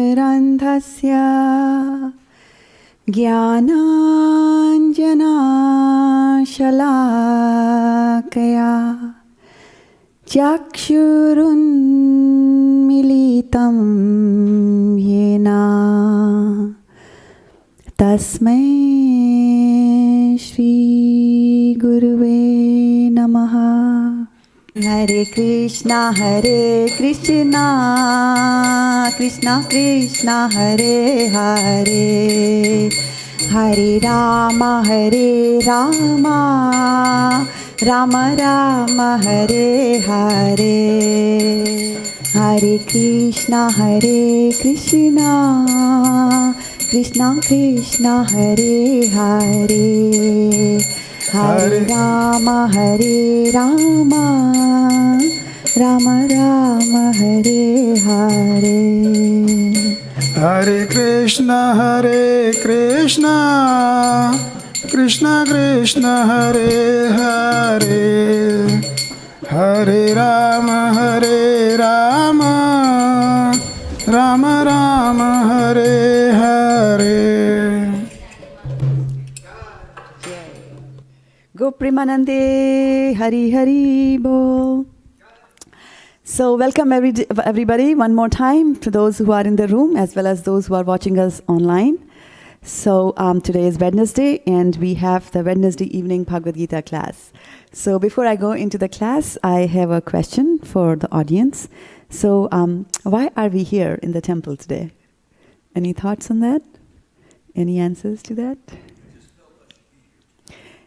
ज्ञानाञ्जनतिमिरन्धस्य ज्ञानाञ्जनशलाकया चक्षुरुन्मीलितं येन तस्मै श्रीगुरुवे नमः। हरे कृष्णा कृष्णा कृष्णा हरे हरे, हरे राम राम राम हरे हरे। हरे कृष्णा कृष्णा कृष्णा हरे हरे, हरे राम राम राम हरे हरे। हरे कृष्णा कृष्णा कृष्णा हरे हरे, हरे Ram Ram Ram Hare Hare. Go Premanande, Hari Hari Bol. So welcome everybody one more time, to those who are in the room as well as those who are watching us online. So today is Wednesday and we have the Wednesday evening Bhagavad Gita class. So before I go into the class, I have a question for the audience. So why are we here in the temple today? Any thoughts on that? Any answers to that?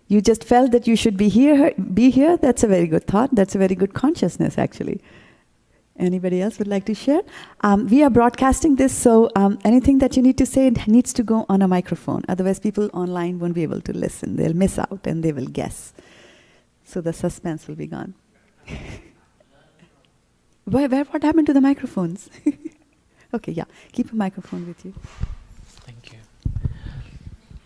You just felt that you should be here? That's a very good thought. That's a very good consciousness, actually. Anybody else would like to share? We are broadcasting this, so anything that you need to say needs to go on a microphone. Otherwise, people online won't be able to listen. They'll miss out and they will guess. So the suspense will be gone. What happened to the microphones? Okay, yeah. Keep a microphone with you. Thank you.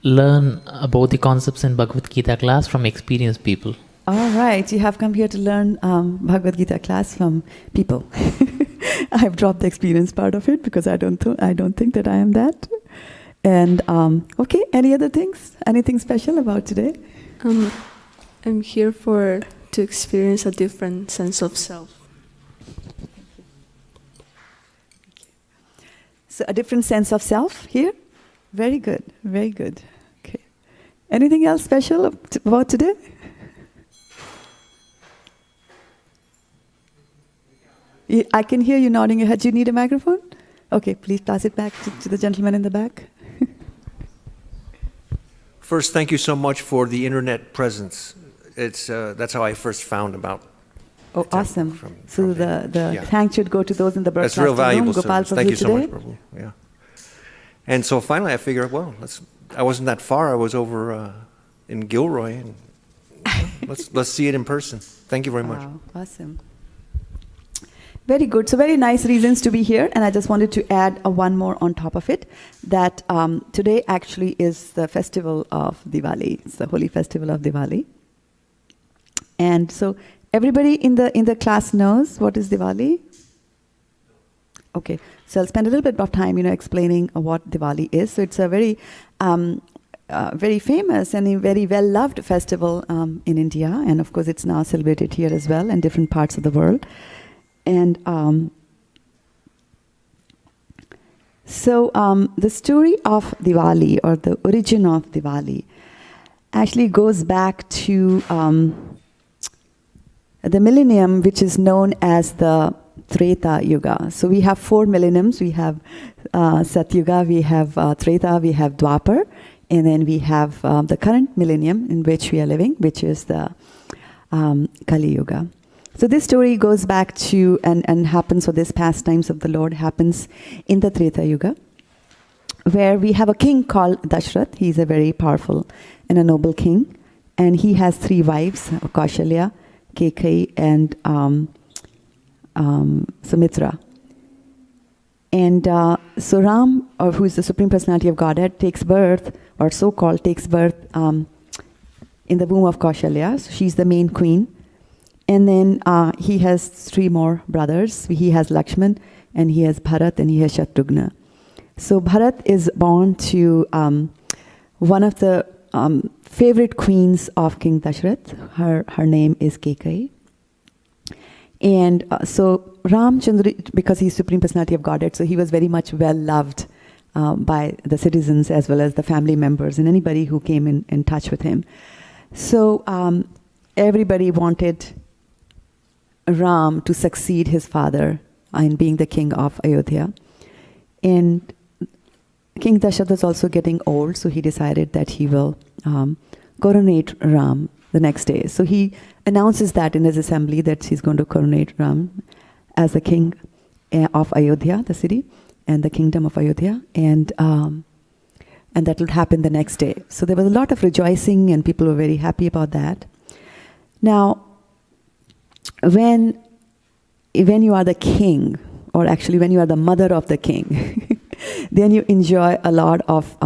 Learn about the concepts in Bhagavad Gita class from experienced people. All right, you have come here to learn Bhagavad Gita class from people. I've dropped the experience part of it because I don't think that I am that. And okay, any other things? Anything special about today? I'm here to experience a different sense of self. So a different sense of self here? Very good, very good. Okay. Anything else special about today? I can hear you nodding your head. Do you need a microphone? Okay, please pass it back to the gentleman in the back. First, thank you so much for the internet presence. That's how I first found about. Oh, awesome. So the thanks should go to those in the broadcast. That's real valuable. Gopal, Thank you so much, Prabhu. Yeah. And so finally I figured, well, I wasn't that far. I was over in Gilroy. And let's see it in person. Thank you very much. Wow, awesome. Very good. So very nice reasons to be here. And I just wanted to add one more on top of it, that today actually is the festival of Diwali. It's the holy festival of Diwali. And so everybody in the class knows what is Diwali? Okay. So I'll spend a little bit of time, explaining what Diwali is. So it's a very, very famous and a very well-loved festival in India. And of course, it's now celebrated here as well in different parts of the world. And so the story of Diwali, or the origin of Diwali, actually goes back to the millennium, which is known as the Treta Yuga. So we have 4 millenniums. We have Satyuga, we have Treta, we have Dwapar, and then we have the current millennium in which we are living, which is the Kali Yuga. So this story goes back to and happens, or this pastimes of the Lord happens in the Treta Yuga, where we have a king called Dashrath. He's a very powerful and a noble king, and he has 3 wives, Kaushalya, Kekai, and Sumitra. And so Ram, or who is the Supreme Personality of Godhead, takes birth, or so-called takes birth in the womb of Kaushalya. So she's the main queen. And then he has 3 more brothers. He has Lakshman, and he has Bharat, and he has Shatrughna. So Bharat is born to one of the favorite queens of King Dashrath. Her name is Kekai. And so Ramchandra, because he's Supreme Personality of Godhead, so he was very much well loved by the citizens as well as the family members and anybody who came in touch with him. So everybody wanted Ram to succeed his father in being the king of Ayodhya. And King Dashrath was also getting old, so he decided that he will coronate Ram the next day. So he announces that in his assembly that he's going to coronate Ram as the king of Ayodhya, the city, and the kingdom of Ayodhya, and that will happen the next day. So there was a lot of rejoicing, and people were very happy about that. Now, when you are the king, or actually when you are the mother of the king, then you enjoy a lot of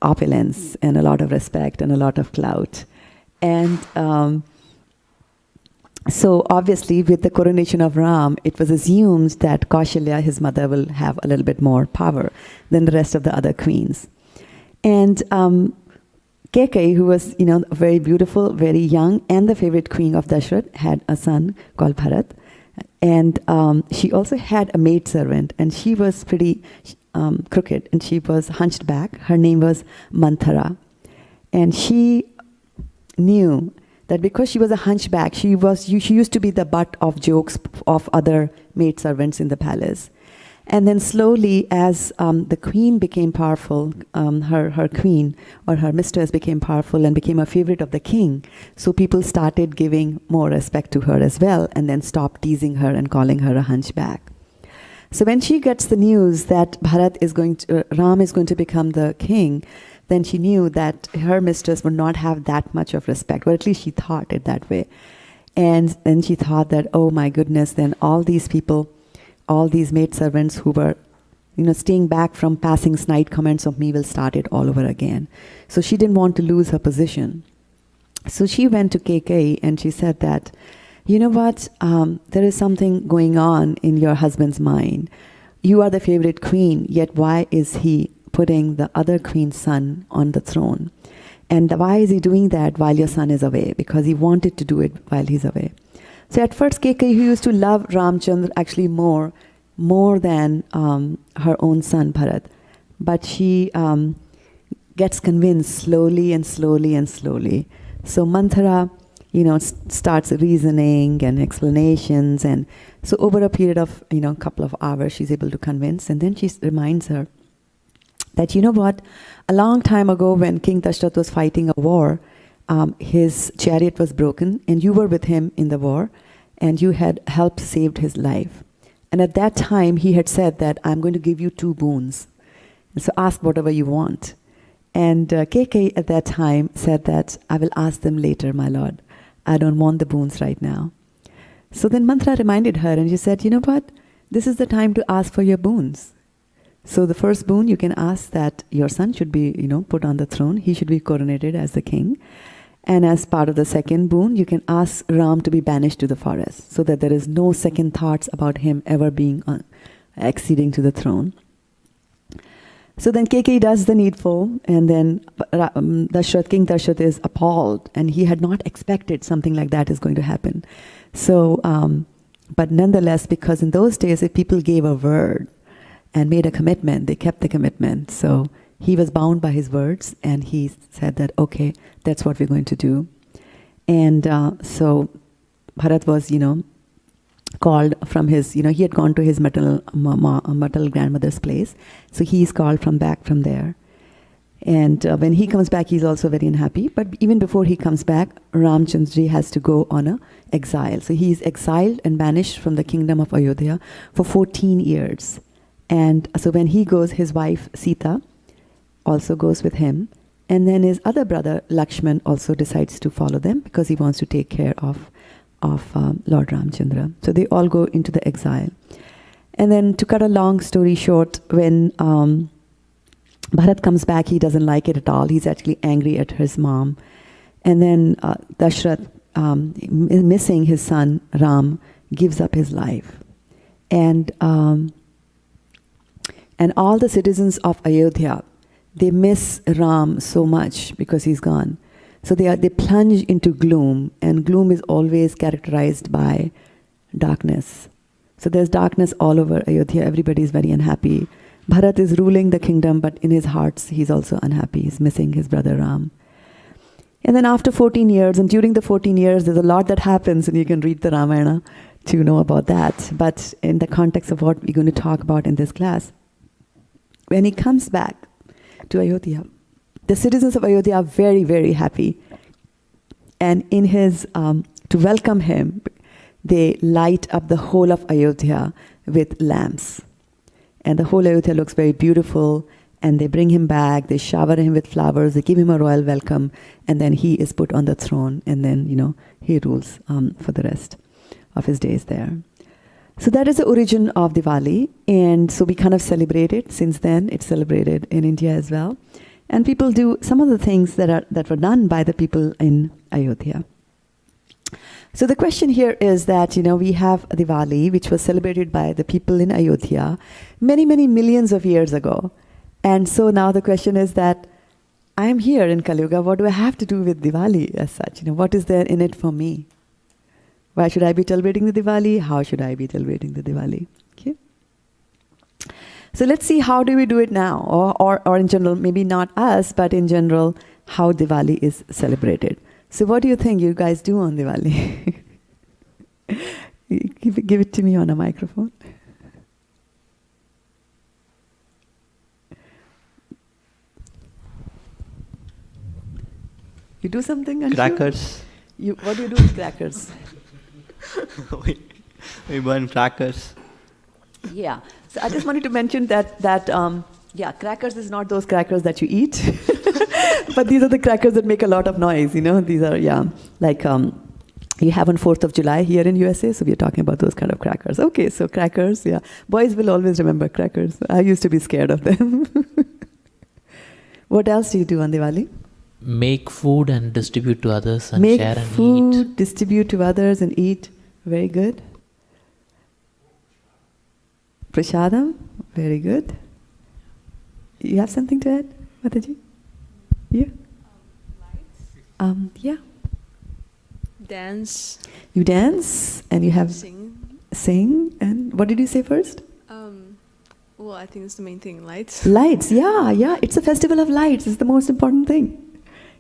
opulence and a lot of respect and a lot of clout. And so obviously with the coronation of Ram, it was assumed that Kaushalya, his mother, will have a little bit more power than the rest of the other queens. And Kekai, who was, very beautiful, very young, and the favorite queen of Dashrath, had a son called Bharat. And she also had a maidservant, and she was pretty crooked, and she was hunched back. Her name was Manthara. And she knew that because she was a hunchback, she used to be the butt of jokes of other maidservants in the palace. And then slowly, as the queen became powerful, her queen or her mistress became powerful and became a favorite of the king, so people started giving more respect to her as well, and then stopped teasing her and calling her a hunchback. So when she gets the news that Ram is going to become the king, then she knew that her mistress would not have that much of respect, or at least she thought it that way. And then she thought that, oh my goodness, then all these people, all these maidservants who were, staying back from passing snide comments of me will start it all over again. So she didn't want to lose her position. So she went to Kekai and she said that, you know what, there is something going on in your husband's mind. You are the favorite queen, yet why is he putting the other queen's son on the throne? And why is he doing that while your son is away? Because he wanted to do it while he's away. So at first, Kekai, who used to love Ramchandra actually more than her own son Bharat, but she gets convinced slowly and slowly and slowly. So Manthara, starts reasoning and explanations, and so over a period of a couple of hours, she's able to convince, and then she reminds her that a long time ago when King Dashrath was fighting a war, his chariot was broken, and you were with him in the war, and you had helped saved his life. And at that time, he had said that, I'm going to give you 2 boons. And so ask whatever you want. And Kekai at that time said that, I will ask them later, my lord. I don't want the boons right now. So then Manthara reminded her, and she said, you know what? This is the time to ask for your boons. So the first boon, you can ask that your son should be, put on the throne. He should be coronated as the king. And as part of the second boon, you can ask Ram to be banished to the forest, so that there is no second thoughts about him ever being acceding to the throne. So then Kekai does the needful, and then King Dashrath is appalled, and he had not expected something like that is going to happen. So, but nonetheless, because in those days, if people gave a word and made a commitment, they kept the commitment. So he was bound by his words, and he said that, okay, that's what we're going to do. And so Bharat was, called from his, he had gone to his maternal grandmother's place. So he's called back from there. And when he comes back, he's also very unhappy. But even before he comes back, Ramchandra has to go on an exile. So he's exiled and banished from the kingdom of Ayodhya for 14 years. And so when he goes, his wife Sita also goes with him. And then his other brother, Lakshman, also decides to follow them because he wants to take care of Lord Ramchandra. So they all go into the exile. And then to cut a long story short, when Bharat comes back, he doesn't like it at all. He's actually angry at his mom. And then Dashrath, missing his son Ram, gives up his life. And And all the citizens of Ayodhya, they miss Ram so much because he's gone. So they plunge into gloom, and gloom is always characterized by darkness. So there's darkness all over Ayodhya. Everybody is very unhappy. Bharat is ruling the kingdom, but in his heart, he's also unhappy. He's missing his brother Ram. And then after 14 years, and during the 14 years, there's a lot that happens, and you can read the Ramayana to know about that. But in the context of what we're going to talk about in this class, when he comes back to Ayodhya, the citizens of Ayodhya are very, very happy. And in his, to welcome him, they light up the whole of Ayodhya with lamps. And the whole Ayodhya looks very beautiful. And they bring him back, they shower him with flowers, they give him a royal welcome, and then he is put on the throne, and then, he rules for the rest of his days there. So that is the origin of Diwali, and so we kind of celebrate it. Since then, it's celebrated in India as well. And people do some of the things that were done by the people in Ayodhya. So the question here is that, we have Diwali, which was celebrated by the people in Ayodhya many, many millions of years ago. And so now the question is that I am here in Kali Yuga. What do I have to do with Diwali as such? What is there in it for me? Why should I be celebrating the Diwali? How should I be celebrating the Diwali? Okay. So let's see, how do we do it now? Or in general, maybe not us, but in general, how Diwali is celebrated. So what do you think you guys do on Diwali? Give it to me on a microphone. You do something, Anshu? Crackers. What do you do with crackers? we burn crackers. Yeah. So I just wanted to mention that crackers is not those crackers that you eat, but these are the crackers that make a lot of noise. These are like you have on 4th of July here in USA. So we're talking about those kind of crackers. Okay, so crackers. Yeah, boys will always remember crackers. I used to be scared of them. What else do you do on Diwali? Make food and distribute to others and Make share and food, eat. distribute to others and eat. Very good. Prasadam, very good. You have something to add, Mataji? Yeah? Yeah. Dance. You dance and you have Sing. And what did you say first? Well, I think it's the main thing, lights. Lights, yeah. It's a festival of lights. It's the most important thing.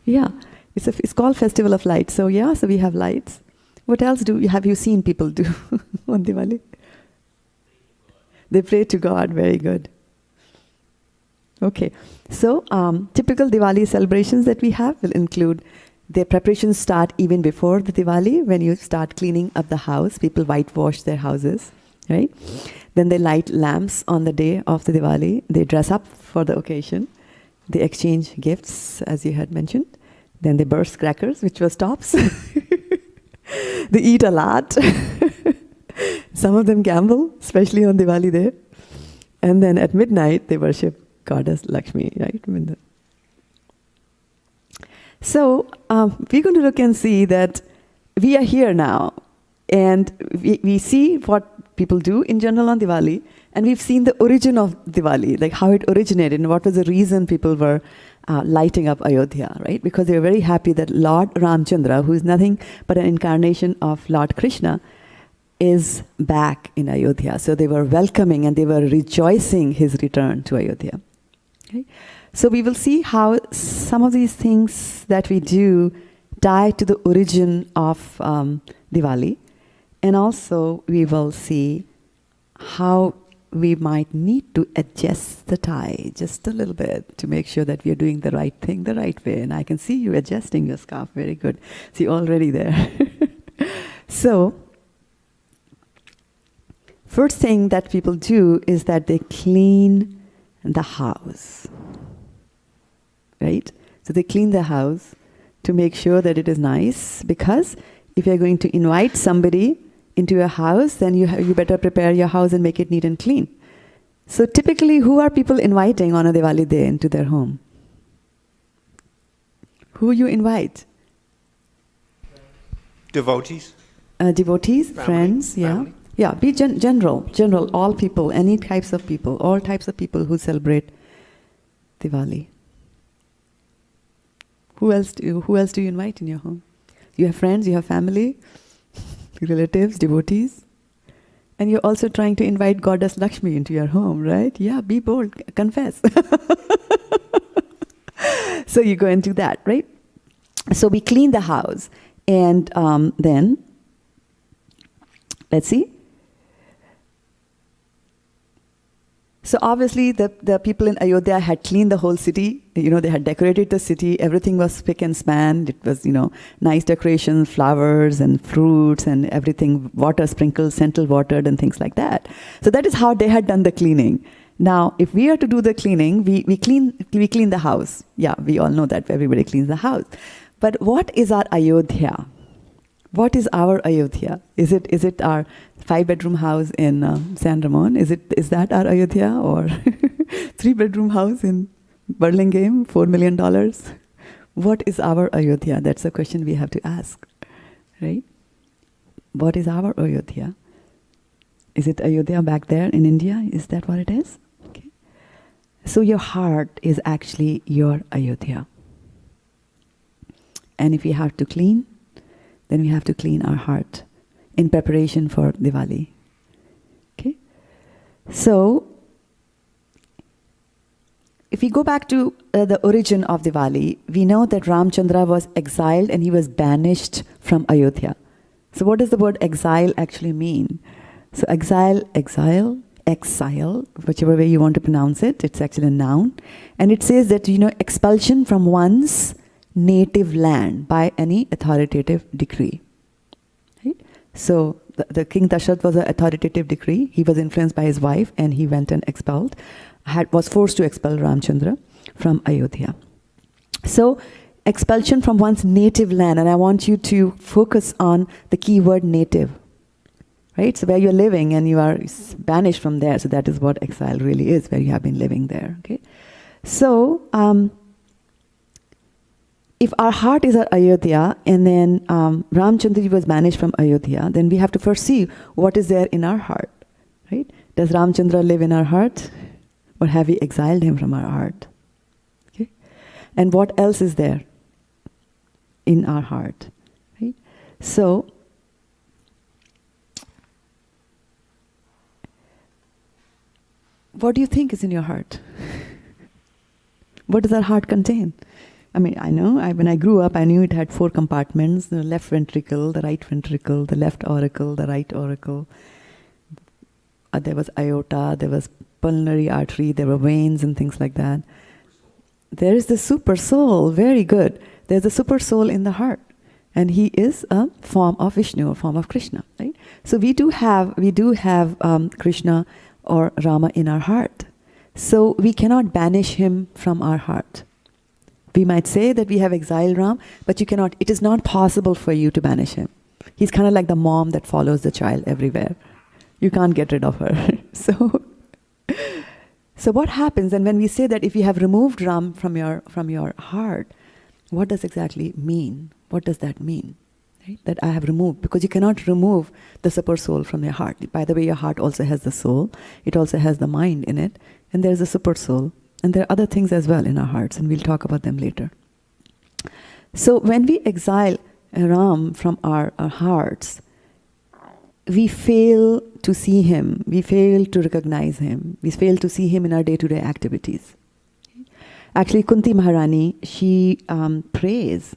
Yeah. It's called Festival of Lights. So so we have lights. What else have you seen people do on Diwali? They pray to God. Very good. Okay. So typical Diwali celebrations that we have will include, their preparations start even before the Diwali. When you start cleaning up the house, people whitewash their houses, right? Then they light lamps on the day of the Diwali. They dress up for the occasion. They exchange gifts, as you had mentioned. Then they burst crackers, which was tops. They eat a lot. Some of them gamble, especially on Diwali day. And then at midnight, they worship Goddess Lakshmi, right? So we're going to look and see that we are here now. And we see what people do in general on Diwali. And we've seen the origin of Diwali, like how it originated and what was the reason people were lighting up Ayodhya, right? Because they were very happy that Lord Ramchandra, who is nothing but an incarnation of Lord Krishna, is back in Ayodhya. So they were welcoming and they were rejoicing his return to Ayodhya. Okay? So we will see how some of these things that we do tie to the origin of Diwali. And also we will see how we might need to adjust the tie just a little bit to make sure that we are doing the right thing the right way. And I can see you adjusting your scarf. Very good. See, already there. So, first thing that people do is that they clean the house. Right? So they clean the house to make sure that it is nice, because if you're going to invite somebody into your house, then you better prepare your house and make it neat and clean. So typically, who are people inviting on a Diwali day into their home? Who you invite? Devotees. Devotees, Family, friends, yeah. family. Yeah, be general, all people, any types of people, all types of people who celebrate Diwali. Who else do you invite in your home? You have friends, you have family, relatives, devotees. And you're also trying to invite Goddess Lakshmi into your home, right? Yeah, be bold, confess. So you go and do that, right? So we clean the house. And then, let's see. So obviously the people in Ayodhya had cleaned the whole city. They had decorated the city. Everything was spick and span. It was, nice decorations, flowers and fruits and everything, water sprinkled, central watered and things like that. So that is how they had done the cleaning. Now, if we are to do the cleaning, we clean the house. Yeah, we all know that everybody cleans the house. But what is our Ayodhya? What is our Ayodhya? Is it our 5-bedroom house in San Ramon? Is that our Ayodhya, or 3-bedroom house in Burlingame, $4 million? What is our Ayodhya? That's a question we have to ask, right? What is our Ayodhya? Is it Ayodhya back there in India? Is that what it is? Okay. So your heart is actually your Ayodhya. And if we have to clean, then we have to clean our heart in preparation for Diwali. Okay? So, if we go back to the origin of Diwali, we know that Ramchandra was exiled and he was banished from Ayodhya. So what does the word exile actually mean? So exile, whichever way you want to pronounce it, it's actually a noun. And it says that, expulsion from one's native land by any authoritative decree. Right? So the King Dashrath was an authoritative decree. He was influenced by his wife and he went and was forced to expel Ramchandra from Ayodhya. So expulsion from one's native land, and I want you to focus on the key word native. Right? So where you're living and you are banished from there, so that is what exile really is, where you have been living there. Okay? So if our heart is our Ayodhya, and then Ramchandra was banished from Ayodhya, then we have to first see what is there in our heart. Right? Does Ramchandra live in our heart? Or have we exiled him from our heart? Okay? And what else is there in our heart? Right? So, what do you think is in your heart? What does our heart contain? I mean, I know, when I grew up, I knew it had 4 compartments: the left ventricle, the right ventricle, the left auricle, the right auricle. There was aorta, there was pulmonary artery, there were veins and things like that. There is the super soul, very good. There's a super soul in the heart. And he is a form of Vishnu, a form of Krishna, right? So we do have Krishna or Rama in our heart. So we cannot banish him from our heart. We might say that we have exiled Ram, but you cannot, it is not possible for you to banish him. He's kind of like the mom that follows the child everywhere. You can't get rid of her. So what happens, and when we say that if you have removed Ram from your heart, what does exactly mean? What does that mean? Right? That I have removed, because you cannot remove the super soul from your heart. By the way, your heart also has the soul. It also has the mind in it. And there's a super soul. And there are other things as well in our hearts, and we'll talk about them later. So when we exile Ram from our hearts, we fail to see him, we fail to recognize him, we fail to see him in our day-to-day activities. Actually, Kunti Maharani, she prays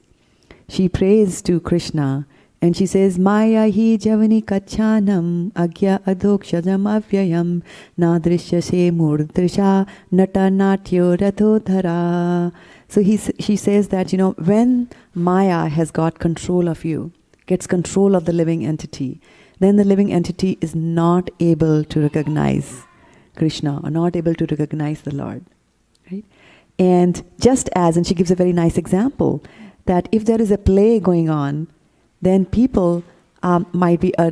to Krishna, and she says, Maya hi javani kachanam agya adhokshajam avyayam nadrishya se murdrisha nata natyo rathodhara. So she says that, when Maya has got control of you, gets control of the living entity, then the living entity is not able to recognize Krishna, or not able to recognize the Lord. Right? And just as, and she gives a very nice example, that if there is a play going on, then people might be a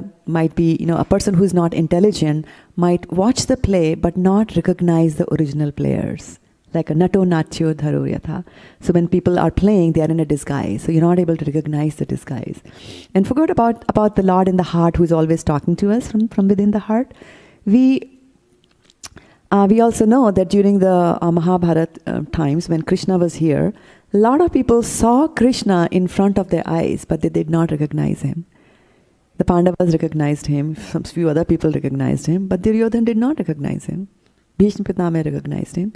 person who is not intelligent might watch the play but not recognize the original players. Like a nato natyo dharo yatha. So when people are playing, they are in a disguise. So you're not able to recognize the disguise. And forget about the Lord in the heart who is always talking to us from within the heart. We also know that during the Mahabharata times when Krishna was here, a lot of people saw Krishna in front of their eyes, but they did not recognize him. The Pandavas recognized him, some few other people recognized him, but Duryodhana did not recognize him. Bhishma Pitama recognized him.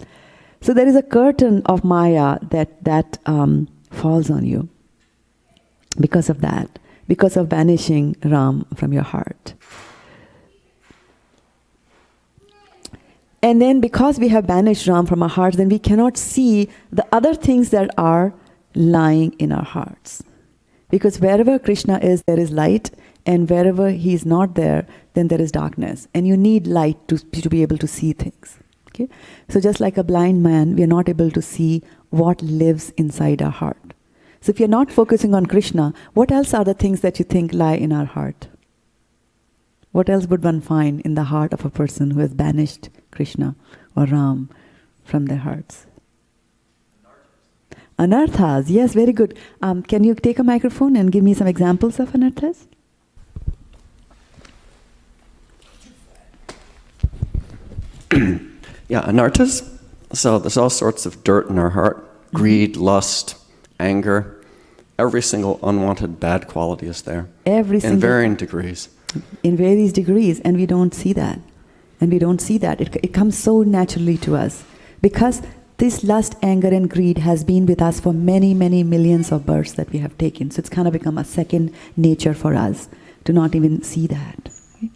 So there is a curtain of Maya that falls on you because of that, because of banishing Ram from your heart. And then because we have banished Ram from our hearts, then we cannot see the other things that are lying in our hearts. Because wherever Krishna is, there is light, and wherever he is not there, then there is darkness. And you need light to be able to see things. Okay? So just like a blind man, we are not able to see what lives inside our heart. So if you're not focusing on Krishna, what else are the things that you think lie in our heart? What else would one find in the heart of a person who has banished Krishna or Ram from their hearts? Anarthas, yes, very good. Can you take a microphone and give me some examples of anarthas? Yeah, anarthas. So there's all sorts of dirt in our heart. Greed, lust, anger. Every single unwanted bad quality is there. In varying degrees. In various degrees, and we don't see that. And we don't see that. It comes so naturally to us. Because this lust, anger, and greed has been with us for many, many millions of births that we have taken. So it's kind of become a second nature for us to not even see that. Okay?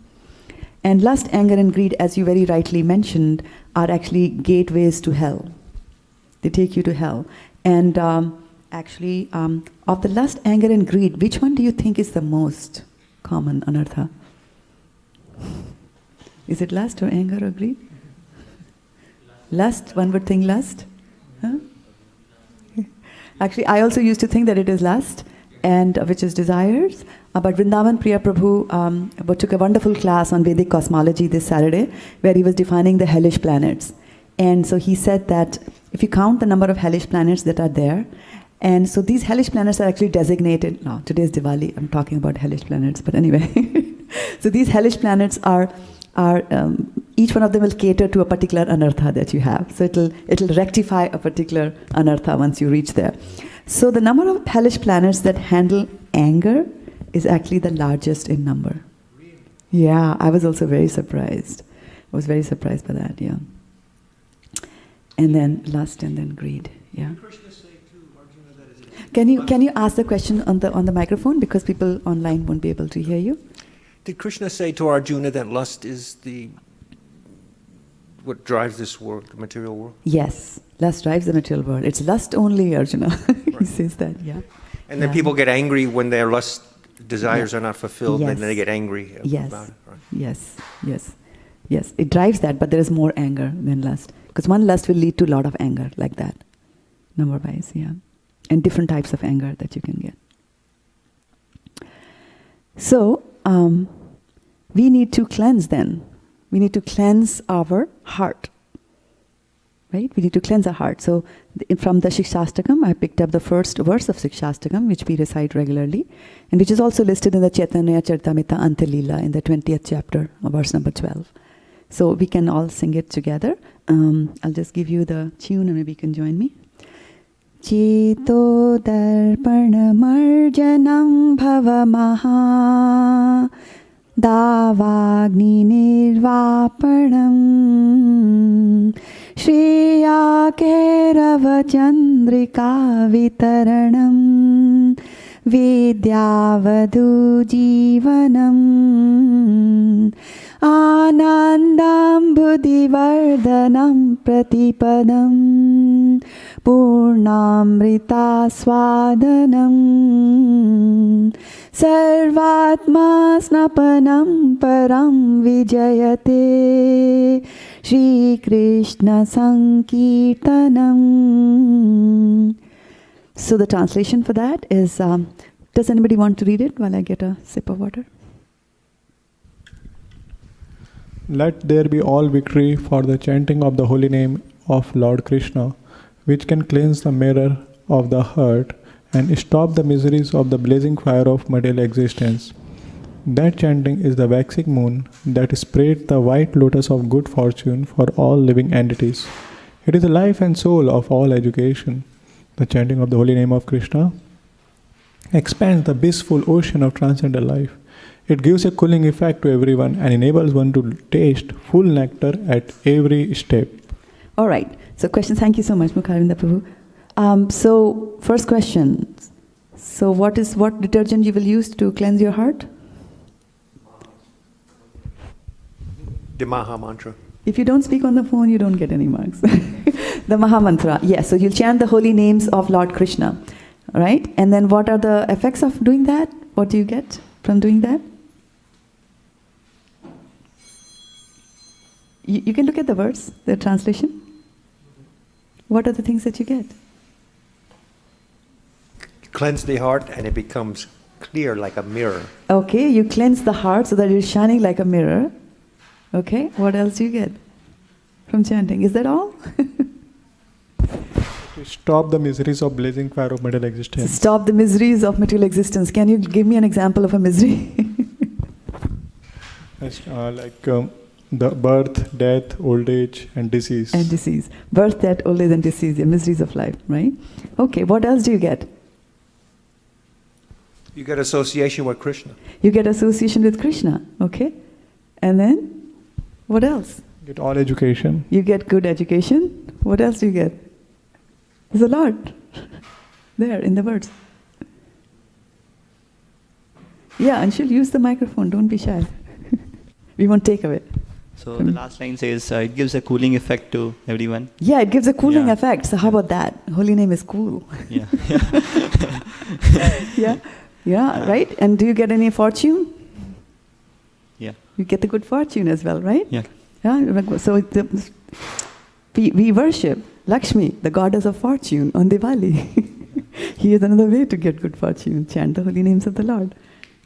And lust, anger, and greed, as you very rightly mentioned, are actually gateways to hell. They take you to hell. And actually, of the lust, anger, and greed, which one do you think is the most common anartha? Is it lust or anger or greed? Lust, one would think lust. Huh? Actually, I also used to think that it is lust, and which is desires. But Vrindavan Priya Prabhu took a wonderful class on Vedic cosmology this Saturday, where he was defining the hellish planets. And so he said that if you count the number of hellish planets that are there, and so these hellish planets are actually designated. Now, today's Diwali, I'm talking about hellish planets, but anyway. So these hellish planets are each one of them will cater to a particular anartha that you have. So it'll rectify a particular anartha once you reach there. So the number of hellish planets that handle anger is actually the largest in number. Yeah, I was also very surprised. I was very surprised by that, yeah. And then lust and then greed, yeah. Can you ask the question on the microphone, because people online won't be able to hear you? Did Krishna say to Arjuna that lust is what drives this world, the material world? Yes, lust drives the material world. It's lust only, Arjuna. He says that, yeah. And then people get angry when their lust desires are not fulfilled, Yes. and then they get angry about it. Right? Yes. It drives that, but there is more anger than lust. Because one lust will lead to a lot of anger, like that, number-wise, yeah. And different types of anger that you can get. So, we need to cleanse then. We need to cleanse our heart. Right? We need to cleanse our heart. So, from the Shikshastakam, I picked up the first verse of Shikshastakam, which we recite regularly, and which is also listed in the Chaitanya Charitamrita Antilila in the 20th chapter, verse number 12. So, we can all sing it together. I'll just give you the tune and maybe you can join me. Cheto darpana marjanam bhavamaha davagni nirvapanam shriya kerava chandrika vitaranam vidyavadu jivanam anandam buddhivardhanam pratipadam purnamrita swadanam sarvatma snapanam param vijayate Shri Krishna Sankirtanam. So the translation for that is, does anybody want to read it while I get a sip of water? Let there be all victory for the chanting of the holy name of Lord Krishna, which can cleanse the mirror of the heart and stop the miseries of the blazing fire of material existence. That chanting is the waxing moon that spreads the white lotus of good fortune for all living entities. It is the life and soul of all education. The chanting of the holy name of Krishna expands the blissful ocean of transcendental life. It gives a cooling effect to everyone and enables one to taste full nectar at every step. All right. So questions. Thank you so much, Mukharinda Prabhu. So first question. So what detergent you will use to cleanse your heart? The Maha Mantra. If you don't speak on the phone, you don't get any marks. The Maha Mantra. Yes. So you'll chant the holy names of Lord Krishna. Right? And then what are the effects of doing that? What do you get from doing that? You can look at the words, the translation. What are the things that you get? Cleanse the heart and it becomes clear like a mirror. Okay, you cleanse the heart so that it's shining like a mirror. Okay, what else do you get from chanting? Is that all? To stop the miseries of blazing fire of material existence. Stop the miseries of material existence. Can you give me an example of a misery? The birth, death, old age, and disease. And disease. Birth, death, old age, and disease. The miseries of life, right? Okay, what else do you get? You get association with Krishna. You get association with Krishna, okay? And then, what else? Get all education. You get good education. What else do you get? There's a lot there in the words. Yeah, and she'll use the microphone. Don't be shy. We won't take away. So the last line says it gives a cooling effect to everyone. Yeah, it gives a cooling Yeah. effect. So how about that? Holy name is cool. Yeah. Yeah, right? And do you get any fortune? Yeah. You get the good fortune as well, right? Yeah. Yeah. So we worship Lakshmi, the goddess of fortune, on Diwali. Here's another way to get good fortune. Chant the holy names of the Lord.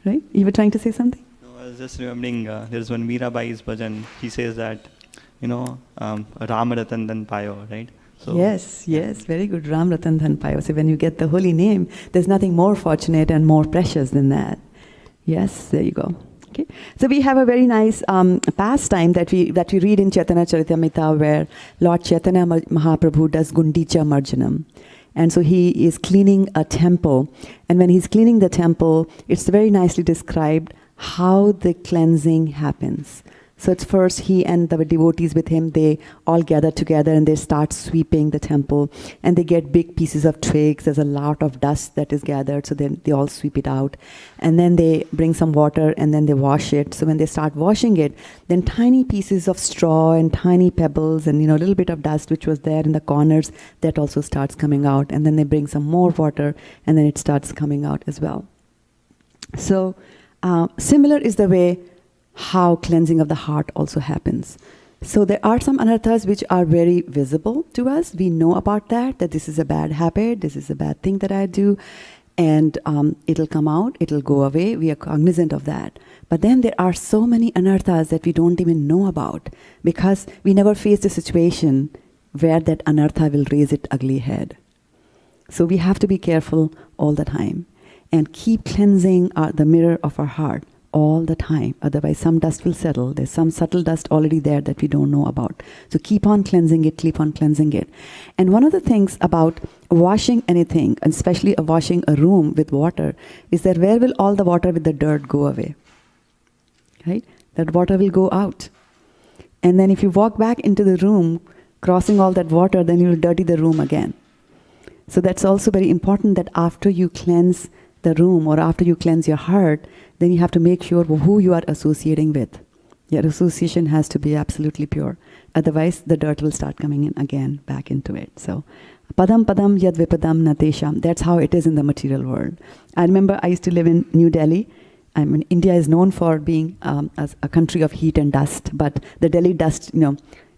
Right? You were trying to say something? No, I was just remembering there's one Mirabai's bhajan. He says that, Ram Ratan Dhan Payo, right? So Yes, very good. Ram Ratan Dhan Payo. So when you get the holy name, there's nothing more fortunate and more precious than that. Yes, there you go. Okay. So we have a very nice pastime that we read in Chaitanya Charitamrita, where Lord Chaitanya Mahaprabhu does Gundicha Marjanam. And so he is cleaning a temple. And when he's cleaning the temple, it's very nicely described how the cleansing happens. So it's first he and the devotees with him, they all gather together and they start sweeping the temple. And they get big pieces of twigs. There's a lot of dust that is gathered, so then they all sweep it out. And then they bring some water and then they wash it. So when they start washing it, then tiny pieces of straw and tiny pebbles and a little bit of dust which was there in the corners, that also starts coming out. And then they bring some more water and then it starts coming out as well. So similar is the way how cleansing of the heart also happens. So there are some anarthas which are very visible to us. We know about that this is a bad habit, this is a bad thing that I do, and it'll come out, it'll go away. We are cognizant of that. But then there are so many anarthas that we don't even know about because we never faced a situation where that anartha will raise its ugly head. So we have to be careful all the time and keep cleansing the mirror of our heart all the time. Otherwise, some dust will settle. There's some subtle dust already there that we don't know about. So keep on cleansing it, keep on cleansing it. And one of the things about washing anything, and especially washing a room with water, is that where will all the water with the dirt go away? Right? That water will go out. And then if you walk back into the room, crossing all that water, then you'll dirty the room again. So that's also very important that after you cleanse the room or after you cleanse your heart, then you have to make sure who you are associating with. Your association has to be absolutely pure. Otherwise, the dirt will start coming in again, back into it. So, padam padam yad vipadam natesham. That's how it is in the material world. I remember I used to live in New Delhi. I mean, India is known for being as a country of heat and dust, but the Delhi dust,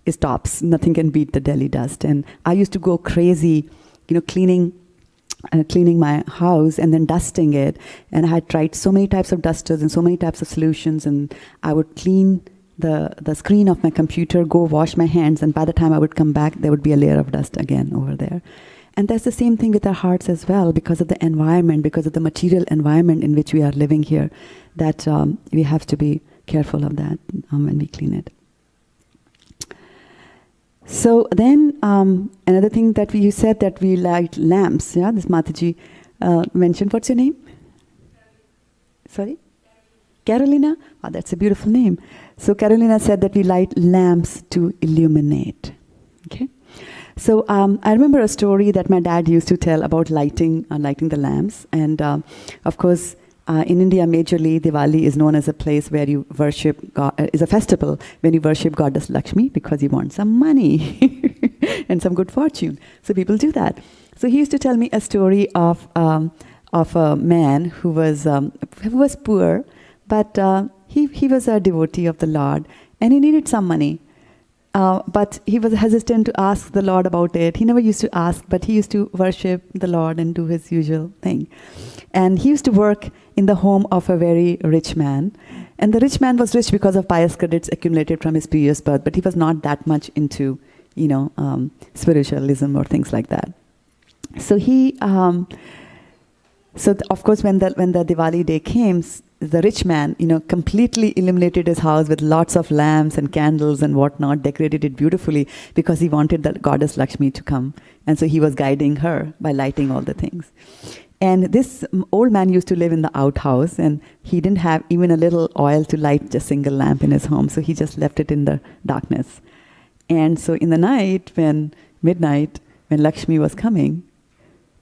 is tops. Nothing can beat the Delhi dust. And I used to go crazy, cleaning my house and then dusting it. And I had tried so many types of dusters and so many types of solutions, and I would clean the screen of my computer, go wash my hands, and by the time I would come back, there would be a layer of dust again over there. And that's the same thing with our hearts as well, because of the environment, because of the material environment in which we are living here, that we have to be careful of that when we clean it. So then another thing that you said, that we light lamps. Yeah, this Mataji mentioned. What's your name? Sorry? Carolina? Oh, that's a beautiful name. So Carolina said that we light lamps to illuminate. Okay. So I remember a story that my dad used to tell about lighting the lamps. And of course, in India, majorly, Diwali is known as a place where you worship God, is a festival when you worship Goddess Lakshmi, because you want some money and some good fortune. So people do that. So he used to tell me a story of a man who was poor, but he was a devotee of the Lord, and he needed some money. But he was hesitant to ask the Lord about it. He never used to ask, but he used to worship the Lord and do his usual thing. And he used to work in the home of a very rich man. And the rich man was rich because of pious credits accumulated from his previous birth, but he was not that much into, spiritualism or things like that. So of course, when the Diwali day came, the rich man, completely illuminated his house with lots of lamps and candles and whatnot, decorated it beautifully because he wanted the goddess Lakshmi to come. And so he was guiding her by lighting all the things. And this old man used to live in the outhouse, and he didn't have even a little oil to light a single lamp in his home. So he just left it in the darkness. And so in the night, midnight, when Lakshmi was coming,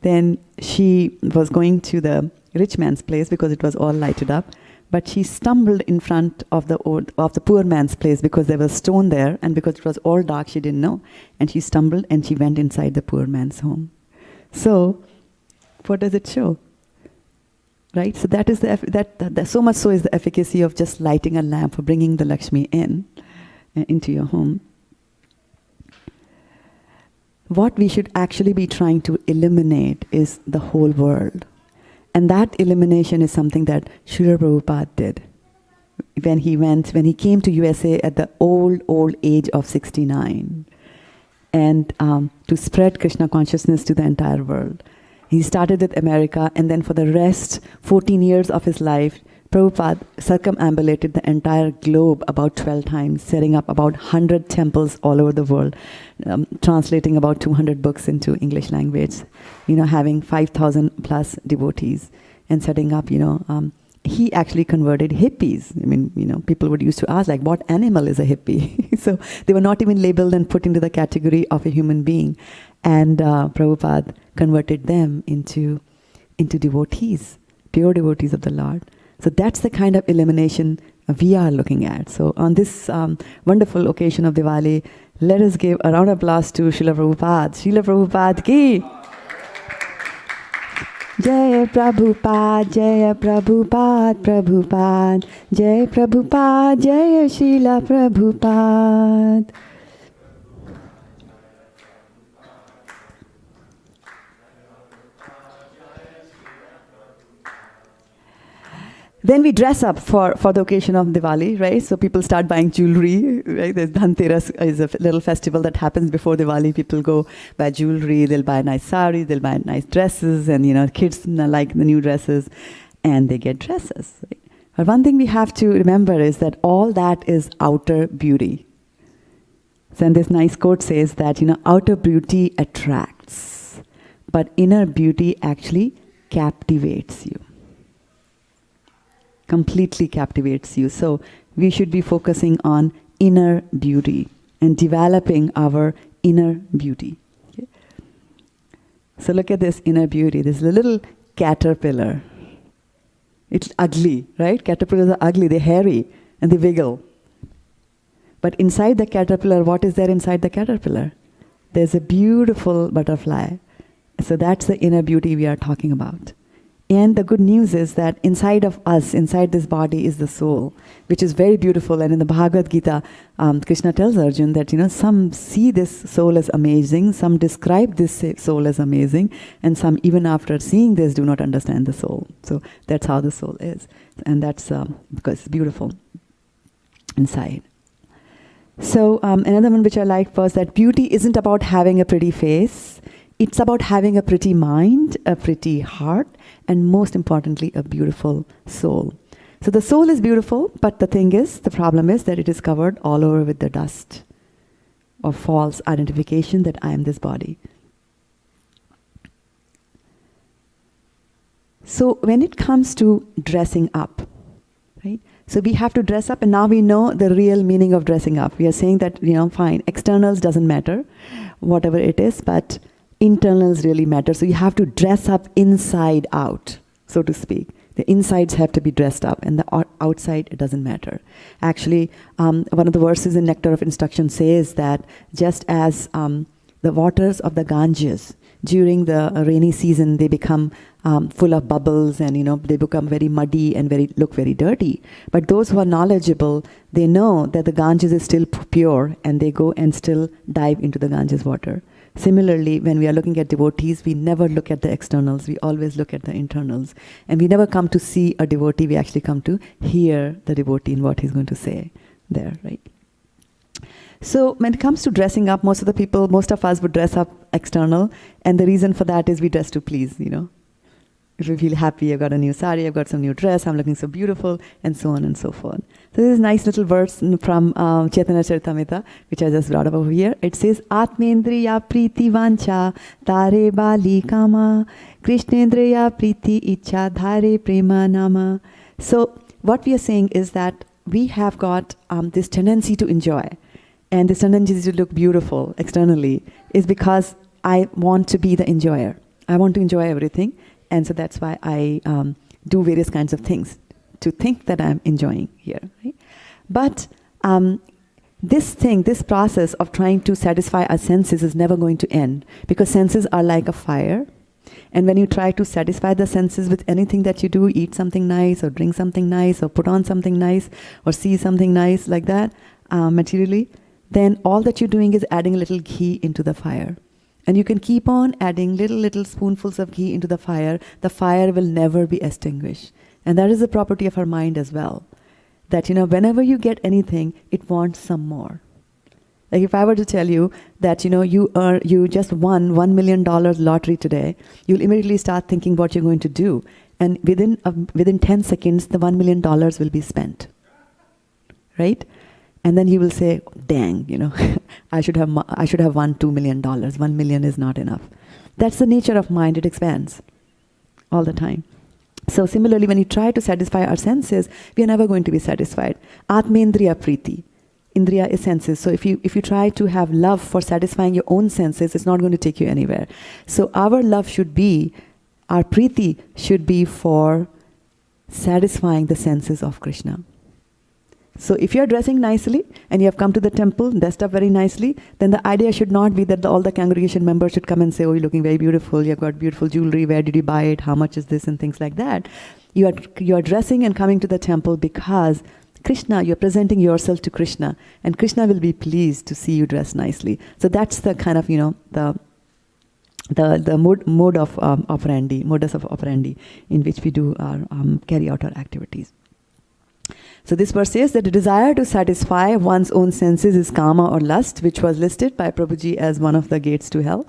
then she was going to the rich man's place because it was all lighted up, but she stumbled in front of the poor man's place because there was stone there, and because it was all dark, she didn't know, and she stumbled and she went inside the poor man's home. So, what does it show? Right. So that is that so much so is the efficacy of just lighting a lamp for bringing the Lakshmi into your home. What we should actually be trying to illuminate is the whole world. And that illumination is something that Srila Prabhupada did when he came to USA at the old age of 69, and to spread Krishna consciousness to the entire world. He started with America, and then for the rest 14 years of his life, Prabhupada circumambulated the entire globe about 12 times, setting up about 100 temples all over the world, translating about 200 books into English language, having 5,000 plus devotees, and setting up, he actually converted hippies. I mean, people would used to ask, like, what animal is a hippie? So they were not even labeled and put into the category of a human being. And Prabhupada converted them into devotees, pure devotees of the Lord. So that's the kind of illumination we are looking at. So on this wonderful occasion of Diwali, let us give a round of applause to Srila Prabhupada. Srila Prabhupada ki! Jai Prabhupada, Jai Prabhupada, Prabhupada, Jai Prabhupada, Jai Srila Prabhupada. Then we dress up for the occasion of Diwali, right? So people start buying jewelry, right? There's Dhanteras is a little festival that happens before Diwali. People go buy jewelry, they'll buy nice saris, they'll buy nice dresses, and kids like the new dresses, and they get dresses. Right? But one thing we have to remember is that all that is outer beauty. So and this nice quote says that, outer beauty attracts, but inner beauty actually captivates you. Completely captivates you. So we should be focusing on inner beauty and developing our inner beauty. Okay? So look at this inner beauty. This little caterpillar. It's ugly, right? Caterpillars are ugly. They're hairy and they wiggle. But inside the caterpillar, what is there inside the caterpillar? There's a beautiful butterfly. So that's the inner beauty we are talking about. And the good news is that inside of us, inside this body, is the soul, which is very beautiful. And in the Bhagavad Gita, Krishna tells Arjuna that, some see this soul as amazing, some describe this soul as amazing, and some, even after seeing this, do not understand the soul. So that's how the soul is. And that's because it's beautiful inside. So another one which I liked was that beauty isn't about having a pretty face. It's about having a pretty mind, a pretty heart, and most importantly, a beautiful soul. So the soul is beautiful, but the problem is that it is covered all over with the dust of false identification that I am this body. So when it comes to dressing up, right? So we have to dress up, and now we know the real meaning of dressing up. We are saying that, fine, externals doesn't matter, whatever it is, but internals really matter. So you have to dress up inside out, so to speak. The insides have to be dressed up, and the outside, it doesn't matter. Actually, one of the verses in Nectar of Instruction says that just as the waters of the Ganges, during the rainy season, they become full of bubbles, and they become very muddy and look very dirty. But those who are knowledgeable, they know that the Ganges is still pure, and they go and still dive into the Ganges water. Similarly, when we are looking at devotees, we never look at the externals, we always look at the internals. And we never come to see a devotee, we actually come to hear the devotee and what he's going to say there, right? So when it comes to dressing up, most of us would dress up external, and the reason for that is we dress to please, If we feel happy, I've got a new sari, I've got some new dress, I'm looking so beautiful, and so on and so forth. So this is a nice little verse from Chaitanya Charitamrita, which I just brought up over here. It says, Atmendriya priti vancha tare bali kama, Krishnendriya priti icha dhare prema nama. So what we are saying is that we have got this tendency to enjoy, and this tendency to look beautiful externally is because I want to be the enjoyer. I want to enjoy everything. And so that's why I do various kinds of things to think that I'm enjoying here. Right? But this process of trying to satisfy our senses is never going to end, because senses are like a fire. And when you try to satisfy the senses with anything that you do, eat something nice or drink something nice or put on something nice or see something nice like that materially, then all that you're doing is adding a little ghee into the fire. And you can keep on adding little spoonfuls of ghee into the fire. The fire will never be extinguished. And that is the property of our mind as well. That, whenever you get anything, it wants some more. Like if I were to tell you that, you just won $1 million lottery today, you'll immediately start thinking what you're going to do. And within 10 seconds, the $1 million will be spent. Right? And then you will say, dang, I should have won $2 million. 1 million is not enough. That's the nature of mind. It expands all the time. So similarly, when you try to satisfy our senses, we are never going to be satisfied. Atmendriya priti. Indriya is senses. So if you try to have love for satisfying your own senses, it's not going to take you anywhere. So our love should be, our priti should be for satisfying the senses of Krishna. So if you're dressing nicely and you have come to the temple, dressed up very nicely, then the idea should not be that all the congregation members should come and say, oh, you're looking very beautiful, you've got beautiful jewelry, where did you buy it, how much is this, and things like that. You are dressing and coming to the temple because Krishna, you're presenting yourself to Krishna, and Krishna will be pleased to see you dressed nicely. So that's the kind of, the modus of operandi in which we do our carry out our activities. So this verse says that the desire to satisfy one's own senses is kama or lust, which was listed by Prabhuji as one of the gates to hell.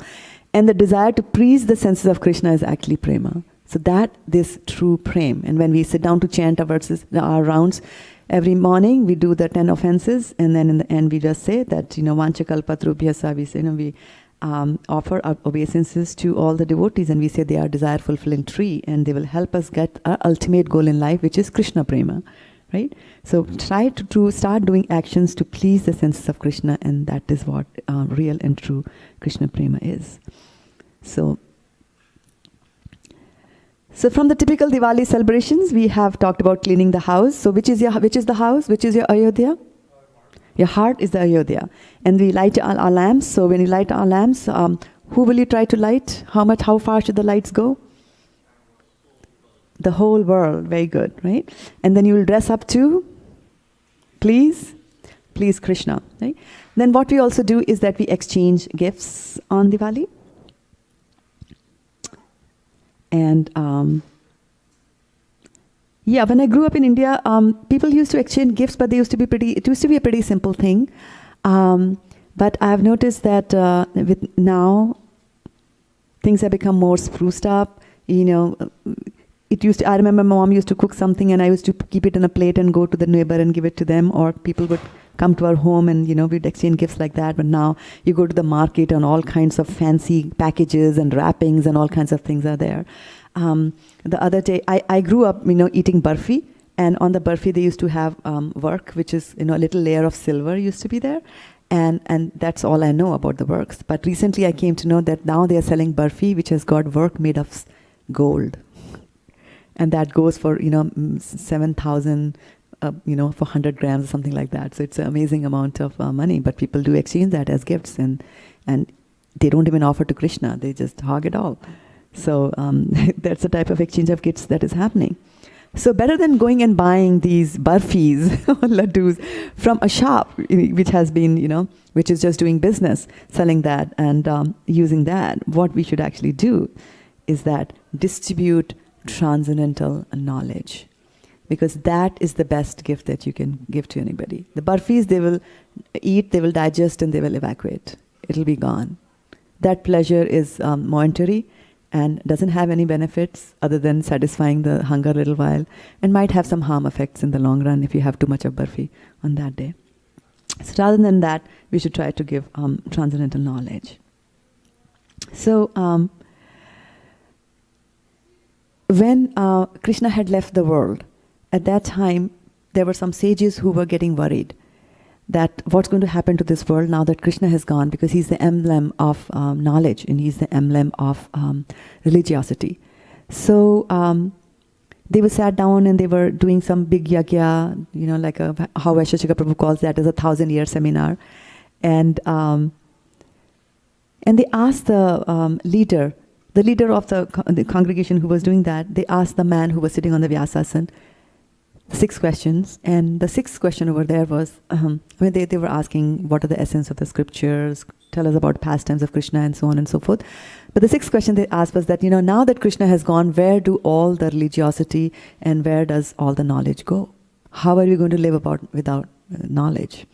And the desire to please the senses of Krishna is actually prema. So that this true prem. And when we sit down to chant our rounds, every morning we do the 10 offenses, and then in the end we just say that, vanchakalpatrubhyasa, we say, we offer our obeisances to all the devotees, and we say they are desire fulfilling tree, and they will help us get our ultimate goal in life, which is Krishna prema. Right? So try to start doing actions to please the senses of Krishna, and that is what real and true Krishna prema is. So from the typical Diwali celebrations, we have talked about cleaning the house. So which is the house? Which is your Ayodhya? Your heart is the Ayodhya. And we light our lamps. So when you light our lamps, who will you try to light? How far should the lights go? The whole world. Very good, right? And then you will dress up to please Krishna, right? Then what we also do is that we exchange gifts on Diwali. And when I grew up in India, people used to exchange gifts, but it used to be a pretty simple thing. But I've noticed that with now, things have become more spruced up. You know, I remember my mom used to cook something and I used to keep it in a plate and go to the neighbor and give it to them, or people would come to our home and, you know, we'd exchange gifts like that. But now you go to the market and all kinds of fancy packages and wrappings and all kinds of things are there. The other day, I grew up, you know, eating barfi, and on the barfi they used to have work, which is, you know, a little layer of silver used to be there. And that's all I know about the works. But recently I came to know that now they are selling barfi, which has got work made of gold. And that goes for, you know, 7,000, you know, for 100 grams or something like that. So it's an amazing amount of money. But people do exchange that as gifts. And they don't even offer to Krishna. They just hog it all. So that's the type of exchange of gifts that is happening. So better than going and buying these barfis or laddus from a shop, which has been, you know, which is just doing business, selling that and using that, what we should actually do is that distribute transcendental knowledge, because that is the best gift that you can give to anybody. The barfis, they will eat, they will digest, and they will evacuate. It'll be gone. That pleasure is momentary and doesn't have any benefits other than satisfying the hunger a little while, and might have some harm effects in the long run if you have too much of barfi on that day. So rather than that, we should try to give transcendental knowledge. So when Krishna had left the world, at that time there were some sages who were getting worried that what's going to happen to this world now that Krishna has gone, because he's the emblem of knowledge and he's the emblem of religiosity. So they were sat down and they were doing some big yagya, you know, like how Vaisheshika Prabhu calls that as a 1,000-year seminar. And they asked the leader of the congregation who was doing that, they asked the man who was sitting on the Vyasasan 6 questions, and the 6th question over there was, they were asking what are the essence of the scriptures, tell us about pastimes of Krishna and so on and so forth. But the 6th question they asked was that, you know, now that Krishna has gone, where do all the religiosity and where does all the knowledge go? How are we going to live without knowledge,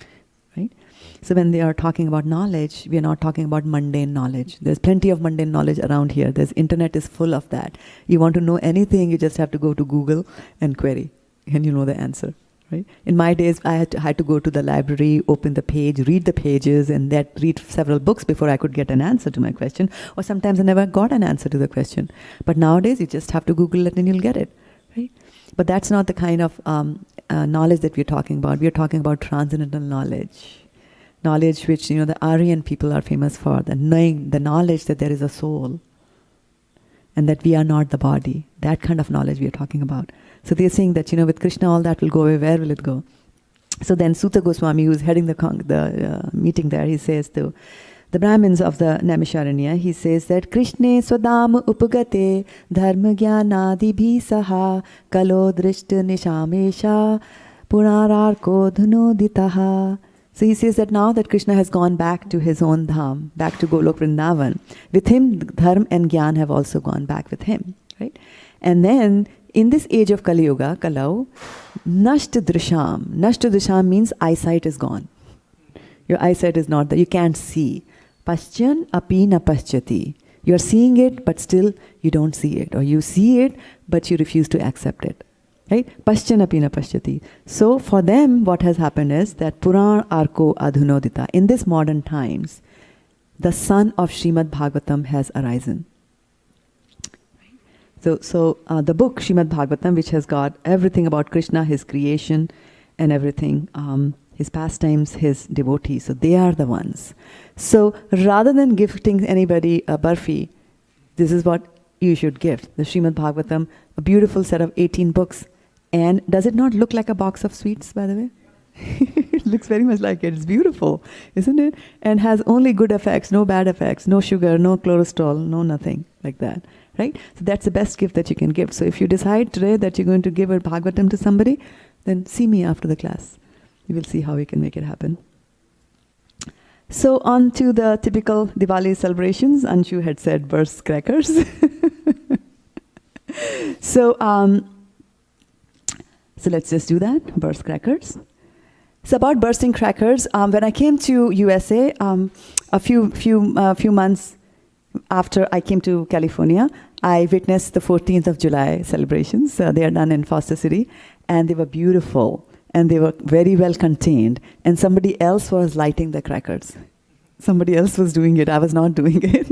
right? So when they are talking about knowledge, we are not talking about mundane knowledge. There's plenty of mundane knowledge around here. Internet is full of that. You want to know anything, you just have to go to Google and query, and you know the answer, right? In my days, I had to go to the library, open the page, read the pages, and read several books before I could get an answer to my question. Or sometimes I never got an answer to the question. But nowadays, you just have to Google it and you'll get it, right? But that's not the kind of knowledge that we're talking about. We're talking about transcendental knowledge. Knowledge which, you know, the Aryan people are famous for, the knowledge that there is a soul and that we are not the body. That kind of knowledge we are talking about. So they're saying that, you know, with Krishna all that will go away, where will it go? So then Sutta Goswami, who's heading the meeting there, he says to the Brahmins of the Naimisharanya, he says that Krishne swadam upagate dharma jnanadi bhi saha kalo drishta nishamesha punararko dhunoditaha. So he says that now that Krishna has gone back to his own dham, back to Golok Vrindavan, with him dharma and gyan have also gone back with him, right? And then in this age of Kali Yuga, Kalau, Nashta Drisham means eyesight is gone. Your eyesight is not there, you can't see. Paschyan api na paschati. You're seeing it, but still you don't see it. Or you see it, but you refuse to accept it. Right? Paschyan api na paschati. So for them, what has happened is that Puran Arko Adhunodita. In this modern times, the son of Srimad Bhagavatam has arisen. So the book Srimad Bhagavatam, which has got everything about Krishna, his creation and everything, his pastimes, his devotees, so they are the ones. So rather than gifting anybody a barfi, this is what you should gift. The Srimad Bhagavatam, a beautiful set of 18 books. And does it not look like a box of sweets, by the way? It looks very much like it. It's beautiful, isn't it? And has only good effects, no bad effects, no sugar, no cholesterol, no nothing like that. Right? So that's the best gift that you can give. So if you decide today that you're going to give a Bhagavatam to somebody, then see me after the class. You will see how we can make it happen. So on to the typical Diwali celebrations. Anshu had said burst crackers. So let's just do that, burst crackers. So about bursting crackers, when I came to USA, a few months after I came to California, I witnessed the 14th of July celebrations. They are done in Foster City, and they were beautiful, and they were very well contained. And somebody else was lighting the crackers. Somebody else was doing it. I was not doing it.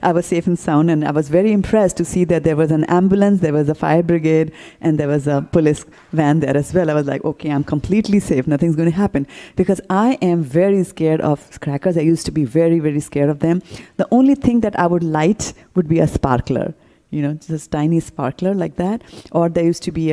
I was safe and sound, and I was very impressed to see that there was an ambulance, there was a fire brigade, and there was a police van there as well. I was like, okay, I'm completely safe. Nothing's going to happen. Because I am very scared of crackers. I used to be very, very scared of them. The only thing that I would light would be a sparkler. You know, just tiny sparkler like that. Or there used to be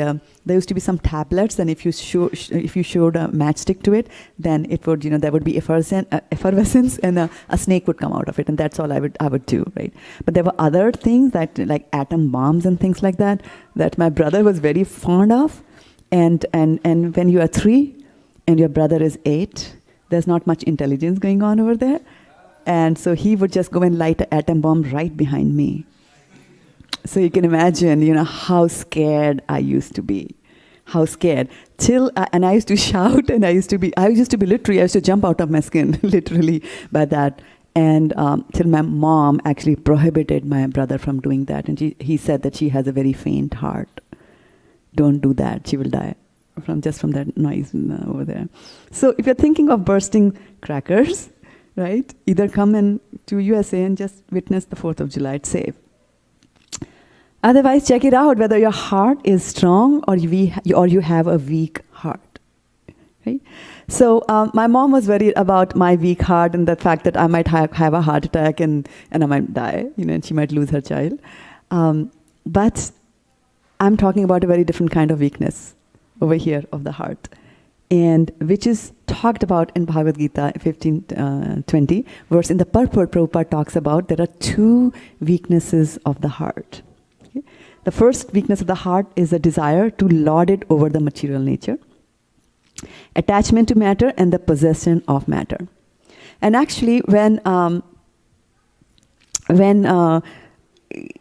some tablets, and if you showed a matchstick to it, then it would, there would be effervescence, and a snake would come out of it, and that's all I would do, right? But there were other things that, like atom bombs and things like that my brother was very fond of, and when you are 3 and your brother is 8, there's not much intelligence going on over there, and so he would just go and light an atom bomb right behind me. So you can imagine, how scared I used to be. How scared. And I used to shout, and I used to be literally, I used to jump out of my skin, literally, by that. And till my mom actually prohibited my brother from doing that. And he said that she has a very faint heart. Don't do that, she will die from that noise over there. So if you're thinking of bursting crackers, right, either come to USA and just witness the 4th of July, it's safe. Otherwise, check it out whether your heart is strong or you have a weak heart. Right? So my mom was worried about my weak heart and the fact that I might have a heart attack and I might die, and she might lose her child. But I'm talking about a very different kind of weakness over here of the heart, and which is talked about in Bhagavad Gita 15:20, verse in the purport Prabhupada talks about there are 2 weaknesses of the heart. The first weakness of the heart is a desire to lord it over the material nature, attachment to matter, and the possession of matter. And actually, when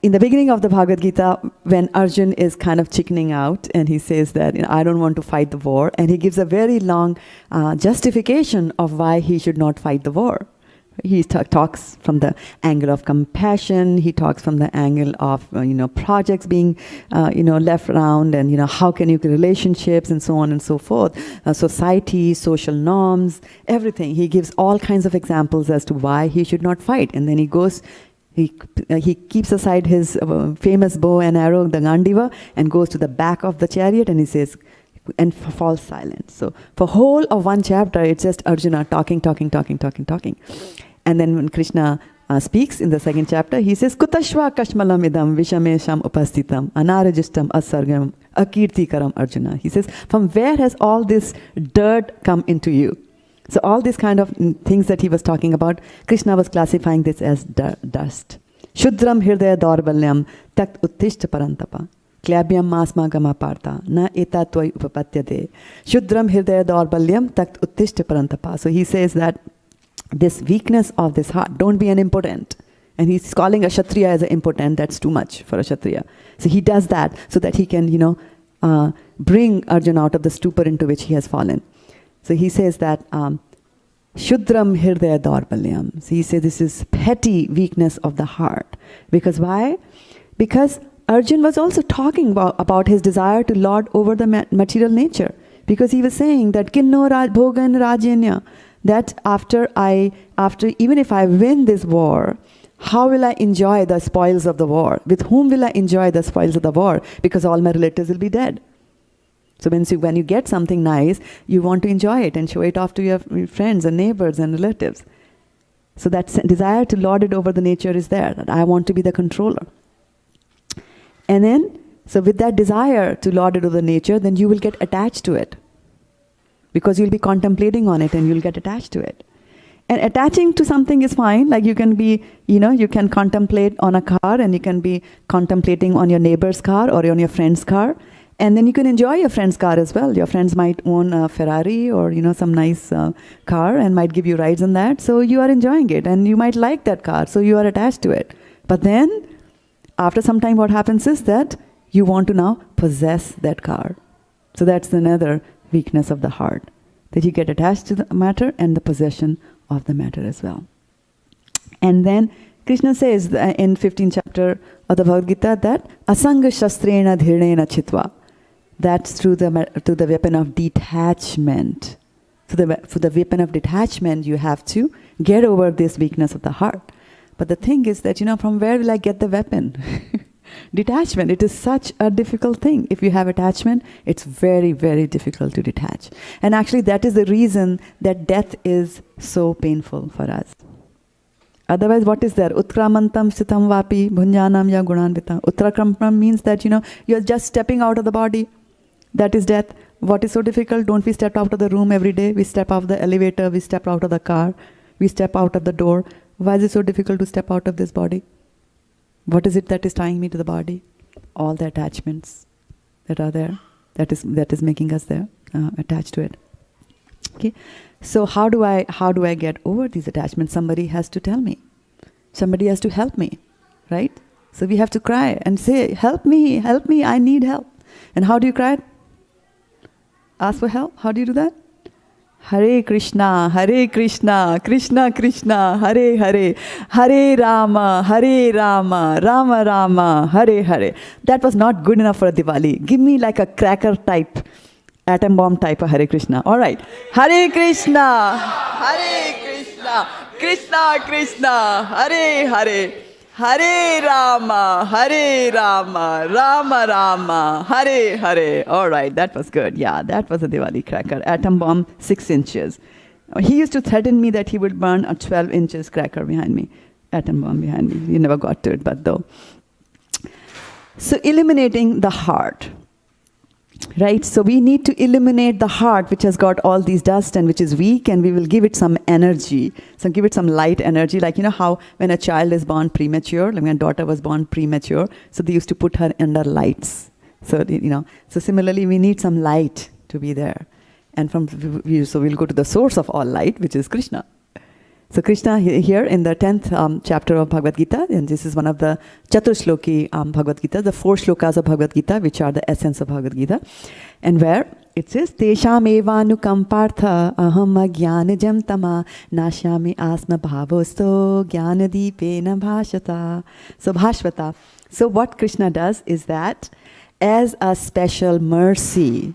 in the beginning of the Bhagavad Gita, when Arjun is kind of chickening out and he says that I don't want to fight the war, and he gives a very long justification of why he should not fight the war. He talks from the angle of compassion. He talks from the angle of projects being left around, and how can you create relationships and so on and so forth. Society, social norms, everything. He gives all kinds of examples as to why he should not fight, and then he goes. He keeps aside his famous bow and arrow, the Gandiva, and goes to the back of the chariot, and he says, and falls silent. So for whole of one chapter, it's just Arjuna talking. And then when Krishna speaks in the second chapter, he says, Kutashva kashmalam idam vishamesham upastitam anarajistam asargam akirtikaram Arjuna. He says, from where has all this dirt come into you? So all these kind of things that he was talking about, Krishna was classifying this as dust. Shudram hirdaya dorbalyam takt uttishta parantapa. Klyabhyam masma gama parta na eta tvai upapatyade. Shudram hirdaya dorbalyam takt uttishta parantapa. So he says that this weakness of this heart, don't be an impotent. And he's calling a Kshatriya as an impotent, that's too much for a Kshatriya. So he does that so that he can, bring Arjuna out of the stupor into which he has fallen. So he says that Shudram hirdaya dorbalyam. So he says this is petty weakness of the heart. Because why? Because Arjun was also talking about his desire to lord over the material nature. Because he was saying that Kinno bhogan rajenya, that after even if I win this war, how will I enjoy the spoils of the war? With whom will I enjoy the spoils of the war? Because all my relatives will be dead. So when you get something nice, you want to enjoy it and show it off to your friends and neighbors and relatives. So that desire to lord it over the nature is there, that I want to be the controller. And then, so with that desire to lord it over the nature, then you will get attached to it. Because you'll be contemplating on it and you'll get attached to it. And attaching to something is fine. Like you can be, you can contemplate on a car, and you can be contemplating on your neighbor's car or on your friend's car. And then you can enjoy your friend's car as well. Your friends might own a Ferrari or, some nice car and might give you rides on that. So you are enjoying it and you might like that car. So you are attached to it. But then after some time, what happens is that you want to now possess that car. So that's another weakness of the heart. That you get attached to the matter and the possession of the matter as well. And then Krishna says in 15th chapter of the Bhagavad Gita that asanga shastrena dhirnena chitva. That's through the weapon of detachment. For the weapon of detachment, you have to get over this weakness of the heart. But the thing is that, from where will I get the weapon? Detachment. It is such a difficult thing. If you have attachment, it's very, very difficult to detach. And actually, that is the reason that death is so painful for us. Otherwise, what is there? Utkramantam sitam vapi bhunjanam ya gunanvita. Utrakramantam means that, you're just stepping out of the body. That is death. What is so difficult? Don't we step out of the room every day? We step out of the elevator, we step out of the car, we step out of the door. Why is it so difficult to step out of this body? What is it that is tying me to the body? All the attachments that are there, that is making us there, attached to it. Okay, so how do I get over these attachments? Somebody has to tell me. Somebody has to help me, right? So we have to cry and say, help me, I need help. And how do you cry? Ask for help. How do you do that? Hare Krishna, Krishna Krishna, Hare Hare, Hare Rama, Rama Rama, Hare Hare. That was not good enough for a Diwali. Give me like a cracker type, atom bomb type of Hare Krishna. All right. Hare Krishna, Krishna Krishna, Hare Hare. Hare Rama, Rama Rama, Hare Hare. All right, that was good. Yeah, that was a Diwali cracker. Atom bomb, 6 inches. He used to threaten me that he would burn a 12 inches cracker behind me. Atom bomb behind me. He never got to it, but though. So eliminating the heart. Right, so we need to eliminate the heart which has got all these dust and which is weak, and we will give it some energy. So give it some light energy, like how when a child is born premature, like my daughter was born premature, so they used to put her under lights. So so similarly we need some light to be there, and so we'll go to the source of all light, which is Krishna. So Krishna here in the 10th chapter of Bhagavad Gita, and this is one of the Chaturshloki Bhagavad Gita, the 4 shlokas of Bhagavad Gita, which are the essence of Bhagavad Gita, and where it says, Tesham evanukampartha aham agyanajam tama nashyami asma bhavosto jnanadipena bhashata. So bhashvata. So what Krishna does is that as a special mercy,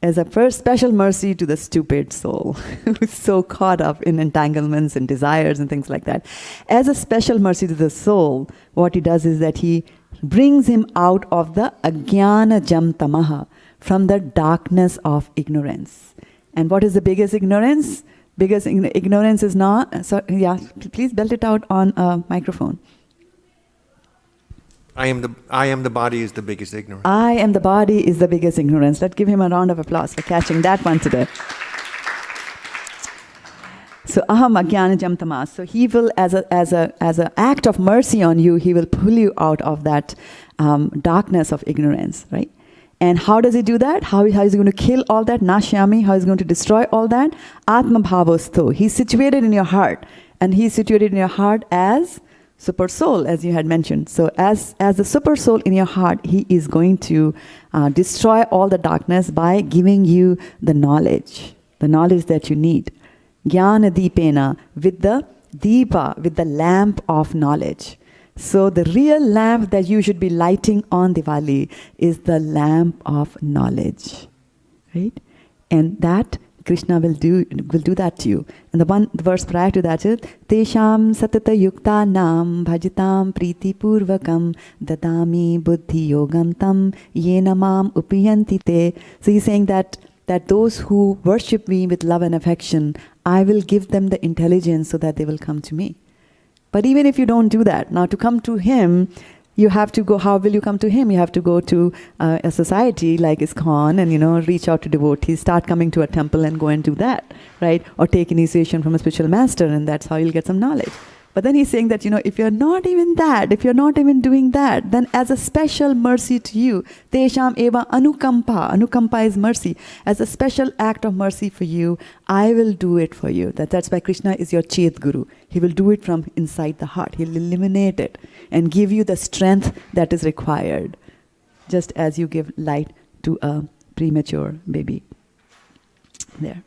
as a first special mercy to the stupid soul who's so caught up in entanglements and desires and things like that. As a special mercy to the soul, what he does is that he brings him out of the ajnana jam tamaha, from the darkness of ignorance. And what is the biggest ignorance? Biggest ignorance is not, so yeah, please belt it out on a microphone. I am the body is the biggest ignorance. I am the body is the biggest ignorance. Let's give him a round of applause for catching that one today. So aham ajnana jam tamas. So he will, as a act of mercy on you, he will pull you out of that darkness of ignorance, right? And how does he do that? How is he going to kill all that? Nashyami. How is he going to destroy all that? Atma bhavostho. He's situated in your heart, and he's situated in your heart as super soul, as you had mentioned. So as the super soul in your heart, he is going to destroy all the darkness by giving you the knowledge that you need. Jnana deepena, with the deepa, with the lamp of knowledge. So the real lamp that you should be lighting on Diwali is the lamp of knowledge, right? And that Krishna will do that to you. And the verse prior to that is Tesham satata yukta nam bhajitam priti purvakam dadami buddhi yogam tam yena mam upiyanti te. So he's saying that those who worship me with love and affection, I will give them the intelligence so that they will come to me. But even if you don't do that, now to come to him, you have to go, how will you come to him? You have to go to a society like ISKCON and, reach out to devotees, start coming to a temple and go and do that, right? Or take initiation from a spiritual master, and that's how you'll get some knowledge. But then he's saying that, if you're not even that, if you're not even doing that, then as a special mercy to you, Tesham eva anukampa is mercy. As a special act of mercy for you, I will do it for you. That's why Krishna is your Chet Guru. He will do it from inside the heart. He'll eliminate it and give you the strength that is required, just as you give light to a premature baby. There.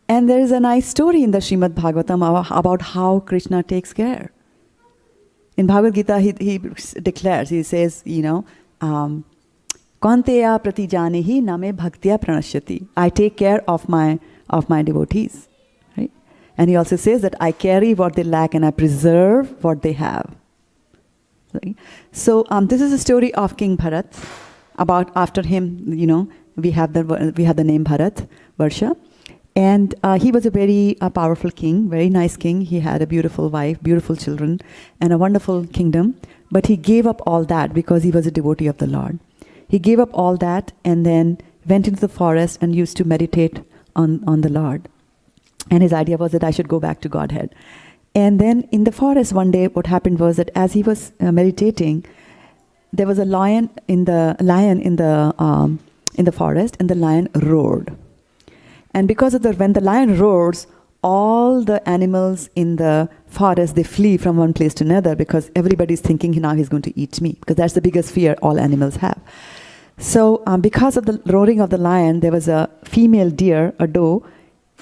And there is a nice story in the Srimad Bhagavatam about how Krishna takes care. In Bhagavad Gita, he declares, he says, Kanteya pratijanehi name bhaktya pranashyati. I take care of my devotees. Right? And he also says that I carry what they lack and I preserve what they have. Right? So this is a story of King Bharat. About after him, we have the name Bharat, Varsha. And he was a very powerful king, very nice king. He had a beautiful wife, beautiful children, and a wonderful kingdom. But he gave up all that because he was a devotee of the Lord. He gave up all that and then went into the forest and used to meditate on the Lord. And his idea was that I should go back to Godhead. And then in the forest one day, what happened was that as he was meditating, there was a lion in the forest, and the lion roared. And because of when the lion roars, all the animals in the forest, they flee from one place to another because everybody's thinking now he's going to eat me, because that's the biggest fear all animals have. So because of the roaring of the lion, there was a female deer, a doe,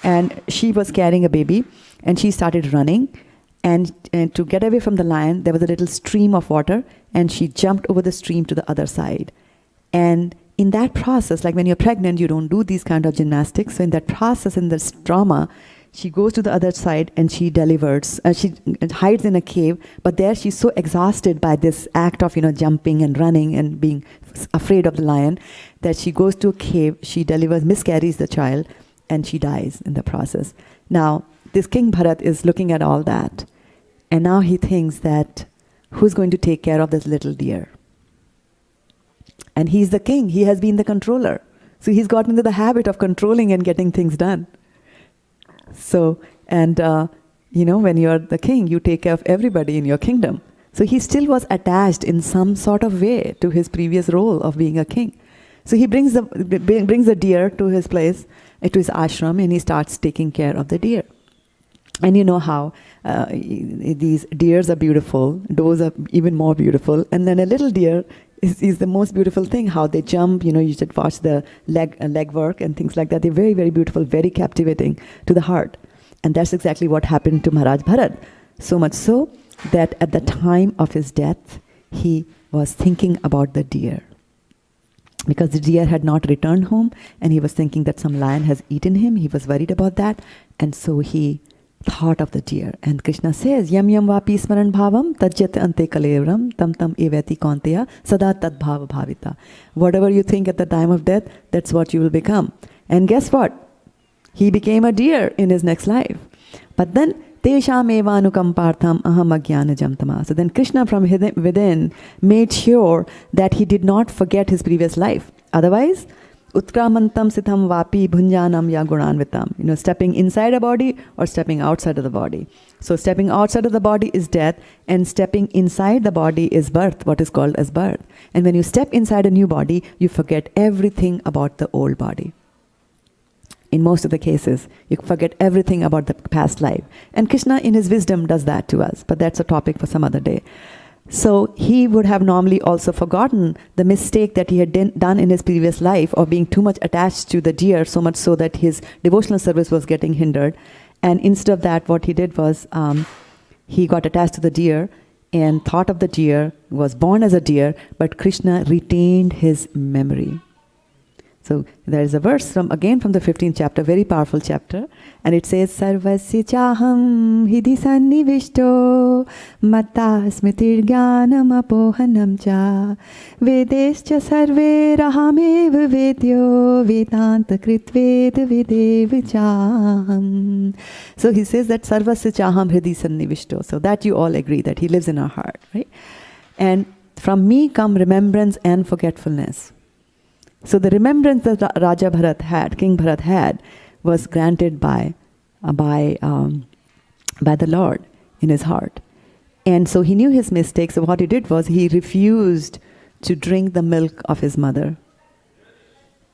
and she was carrying a baby, and she started running. And to get away from the lion, there was a little stream of water, and she jumped over the stream to the other side. And in that process, like when you're pregnant, you don't do these kind of gymnastics. So in that process, in this trauma, she goes to the other side and she delivers. She hides in a cave, but there she's so exhausted by this act of jumping and running and being afraid of the lion that she goes to a cave. She delivers, miscarries the child, and she dies in the process. Now, this King Bharat is looking at all that, and now he thinks that who's going to take care of this little deer? And he's the king. He has been the controller. So he's gotten into the habit of controlling and getting things done. So, and when you're the king, you take care of everybody in your kingdom. So he still was attached in some sort of way to his previous role of being a king. So he brings the deer to his place, to his ashram, and he starts taking care of the deer. And you know how these deers are beautiful, does are even more beautiful, and then a little deer is the most beautiful thing, how they jump, you should watch the leg work and things like that. They're very, very beautiful, very captivating to the heart. And that's exactly what happened to Maharaj Bharat. So much so that at the time of his death, he was thinking about the deer. Because the deer had not returned home, and he was thinking that some lion has eaten him. He was worried about that. And so he thought of the deer. And Krishna says, Yam yam vapi smaran bhavam tajyat ante kalevram tam tam evati kanteya sada tad bhava bhavita. Whatever you think at the time of death, that's what you will become. And guess what? He became a deer in his next life. But then, tesham evanukam partham aham ajnanajam tama. So then Krishna from within made sure that he did not forget his previous life. Otherwise, utkramantam sitham vapi bhunjanam ya guranvitam. Stepping inside a body or stepping outside of the body. So stepping outside of the body is death, and stepping inside the body is birth, what is called as birth. And when you step inside a new body, you forget everything about the old body. In most of the cases, you forget everything about the past life. And Krishna in his wisdom does that to us, but that's a topic for some other day. So he would have normally also forgotten the mistake that he had done in his previous life of being too much attached to the deer, so much so that his devotional service was getting hindered. And instead of that, what he did was he got attached to the deer and thought of the deer, was born as a deer, but Krishna retained his memory. So there is a verse from the 15th chapter, very powerful chapter, and it says, Sarvasya chaham hidi sannivishto matta smritir jnanam apohanam cha vedescha sarve rahamev vedyo vedanta kritved videv chaham. So he says that Sarvasya chaham hidi sannivishto. So that you all agree that he lives in our heart, right? And from me come remembrance and forgetfulness. So the remembrance that Raja Bharat had, King Bharat had, was granted by the Lord in his heart. And so he knew his mistakes. So what he did was he refused to drink the milk of his mother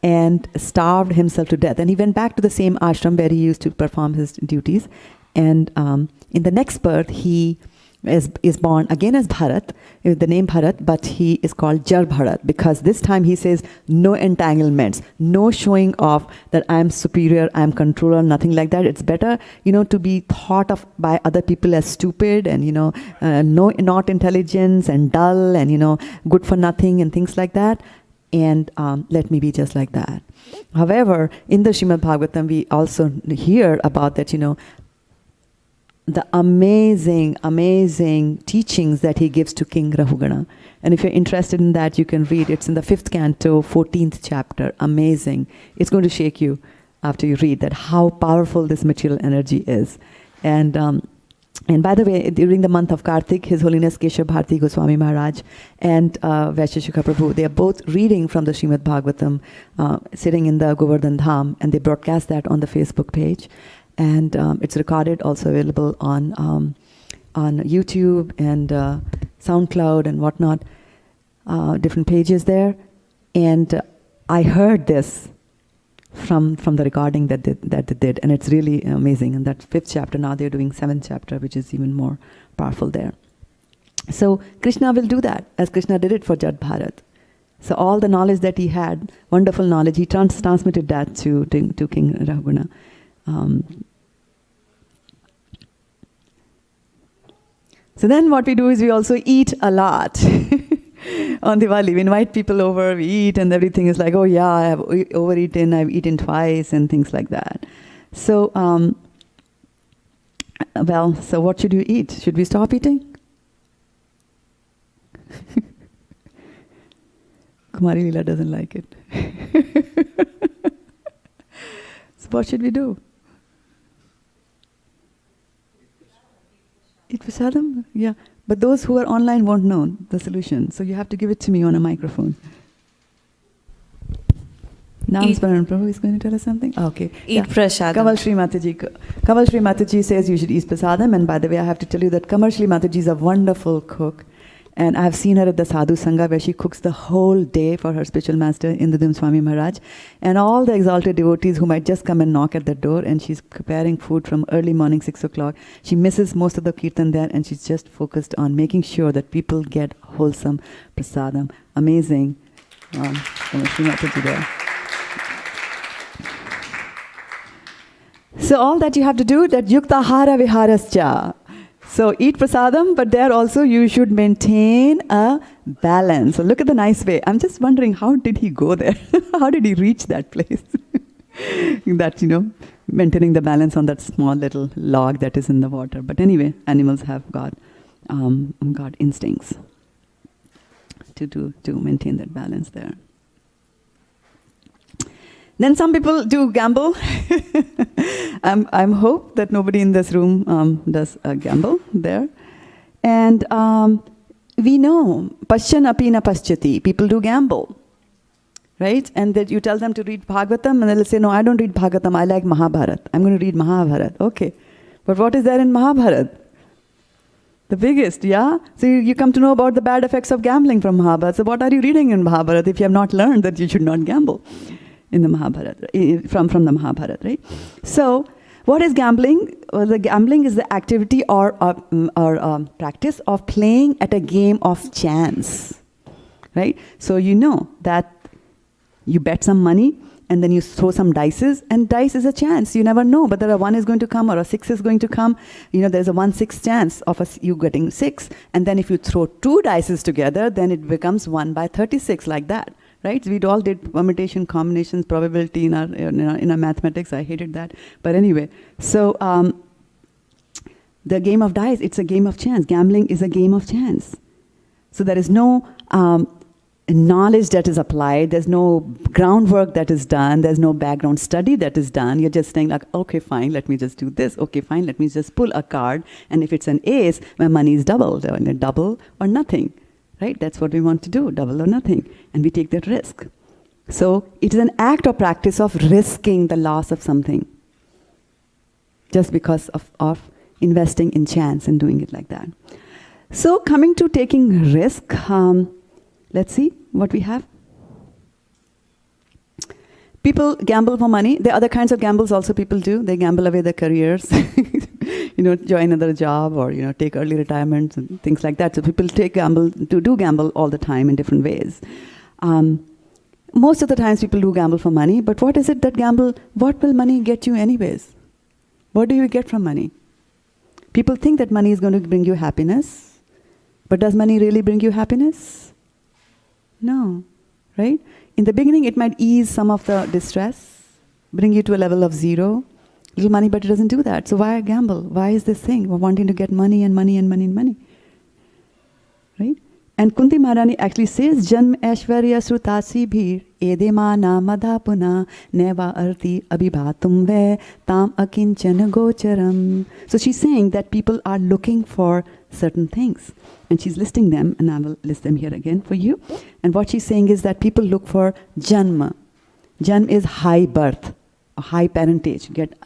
and starved himself to death. And he went back to the same ashram where he used to perform his duties. And in the next birth, he is born again as Bharat, with the name Bharat, but he is called Jar Bharat because this time he says no entanglements, no showing off that I am superior, I am controller, nothing like that. It's better, to be thought of by other people as stupid and, not intelligence and dull and, good for nothing and things like that. And let me be just like that. However, in the Srimad Bhagavatam, we also hear about that, the amazing, amazing teachings that he gives to King Rahugana. And if you're interested in that, you can read. It's in the 5th canto, 14th chapter. Amazing. It's going to shake you after you read that, how powerful this material energy is. And by the way, during the month of Kartik, His Holiness Keshav Bharati Goswami Maharaj and Vaisheshika Prabhu, they are both reading from the Srimad Bhagavatam, sitting in the Govardhan Dham, and they broadcast that on the Facebook page. And it's recorded, also available on YouTube and SoundCloud and whatnot, different pages there. And I heard this from the recording that they did, and it's really amazing. And that 5th chapter, now they're doing 7th chapter, which is even more powerful there. So Krishna will do that, as Krishna did it for Jad Bharat. So all the knowledge that he had, wonderful knowledge, he transmitted that to King Rahugana. So then what we do is we also eat a lot. On Diwali, we invite people over, we eat, and everything is like, oh yeah, I have overeaten, I've eaten twice, and things like that. So, so what should you eat? Should we stop eating? Kumari Leela doesn't like it. So what should we do? Eat prasadam? Yeah. But those who are online won't know the solution. So you have to give it to me on a microphone. Now Smaran Prabhu is going to tell us something? Okay. Eat prasadam. Kamal Shri Mataji says you should eat prasadam. And by the way, I have to tell you that Kamal Shri Mataji is a wonderful cook. And I have seen her at the Sadhu Sangha where she cooks the whole day for her spiritual master, Indradum Swami Maharaj. And all the exalted devotees who might just come and knock at the door, and she's preparing food from early morning, 6 o'clock. She misses most of the kirtan there, and she's just focused on making sure that people get wholesome prasadam. Amazing. So all that you have to do, that yuktahara viharascha. So eat prasadam, but there also you should maintain a balance. So look at the nice way. I'm just wondering, how did he go there? How did he reach that place? That, maintaining the balance on that small little log that is in the water. But anyway, animals have got instincts to maintain that balance there. Then some people do gamble. I'm hope that nobody in this room does gamble there. And we know, Paschyan api na paschyati, people do gamble. Right? And that you tell them to read Bhagavatam, and they'll say, no, I don't read Bhagavatam, I like Mahabharat. I'm going to read Mahabharat. Okay. But what is there in Mahabharat? The biggest, yeah? So you come to know about the bad effects of gambling from Mahabharat. So what are you reading in Mahabharat if you have not learned that you should not gamble? In the Mahabharata, from the Mahabharata, right? So, what is gambling? Well, the gambling is the activity or practice of playing at a game of chance, right? So you know that you bet some money and then you throw some dices, and dice is a chance. You never know, but there a 1 is going to come or a 6 is going to come. There's a 1/6 chance of you getting 6, and then if you throw 2 dices together, then it becomes 1/36, like that. Right? We all did permutation, combinations, probability in our mathematics. I hated that. But anyway, so the game of dice, it's a game of chance. Gambling is a game of chance. So there is no knowledge that is applied. There's no groundwork that is done. There's no background study that is done. You're just saying like, okay, fine, let me just do this. Okay, fine, let me just pull a card. And if it's an ace, my money is doubled. Double or nothing. Right? That's what we want to do, double or nothing. And we take that risk. So it is an act or practice of risking the loss of something. Just because of investing in chance and doing it like that. So coming to taking risk, let's see what we have. People gamble for money. There are other kinds of gambles also people do. They gamble away their careers. join another job or, take early retirements and things like that. So people do gamble all the time in different ways. Most of the times people do gamble for money, but what is it that what will money get you anyways? What do you get from money? People think that money is going to bring you happiness, but does money really bring you happiness? No, right? In the beginning, it might ease some of the distress, bring you to a level of zero, little money, but it doesn't do that. So why gamble? Why is this thing? We're wanting to get money and money and money and money. Right? And Kunti Maharani actually says, Janm Aishwarya Srutasi Bhir, Edemana Madhapuna, Neva Arti Abhibhatum Ve, Tam Akinchana Gocharam. So she's saying that people are looking for certain things. And she's listing them, and I will list them here again for you. And what she's saying is that people look for Janma. Janm is high birth, a high parentage, get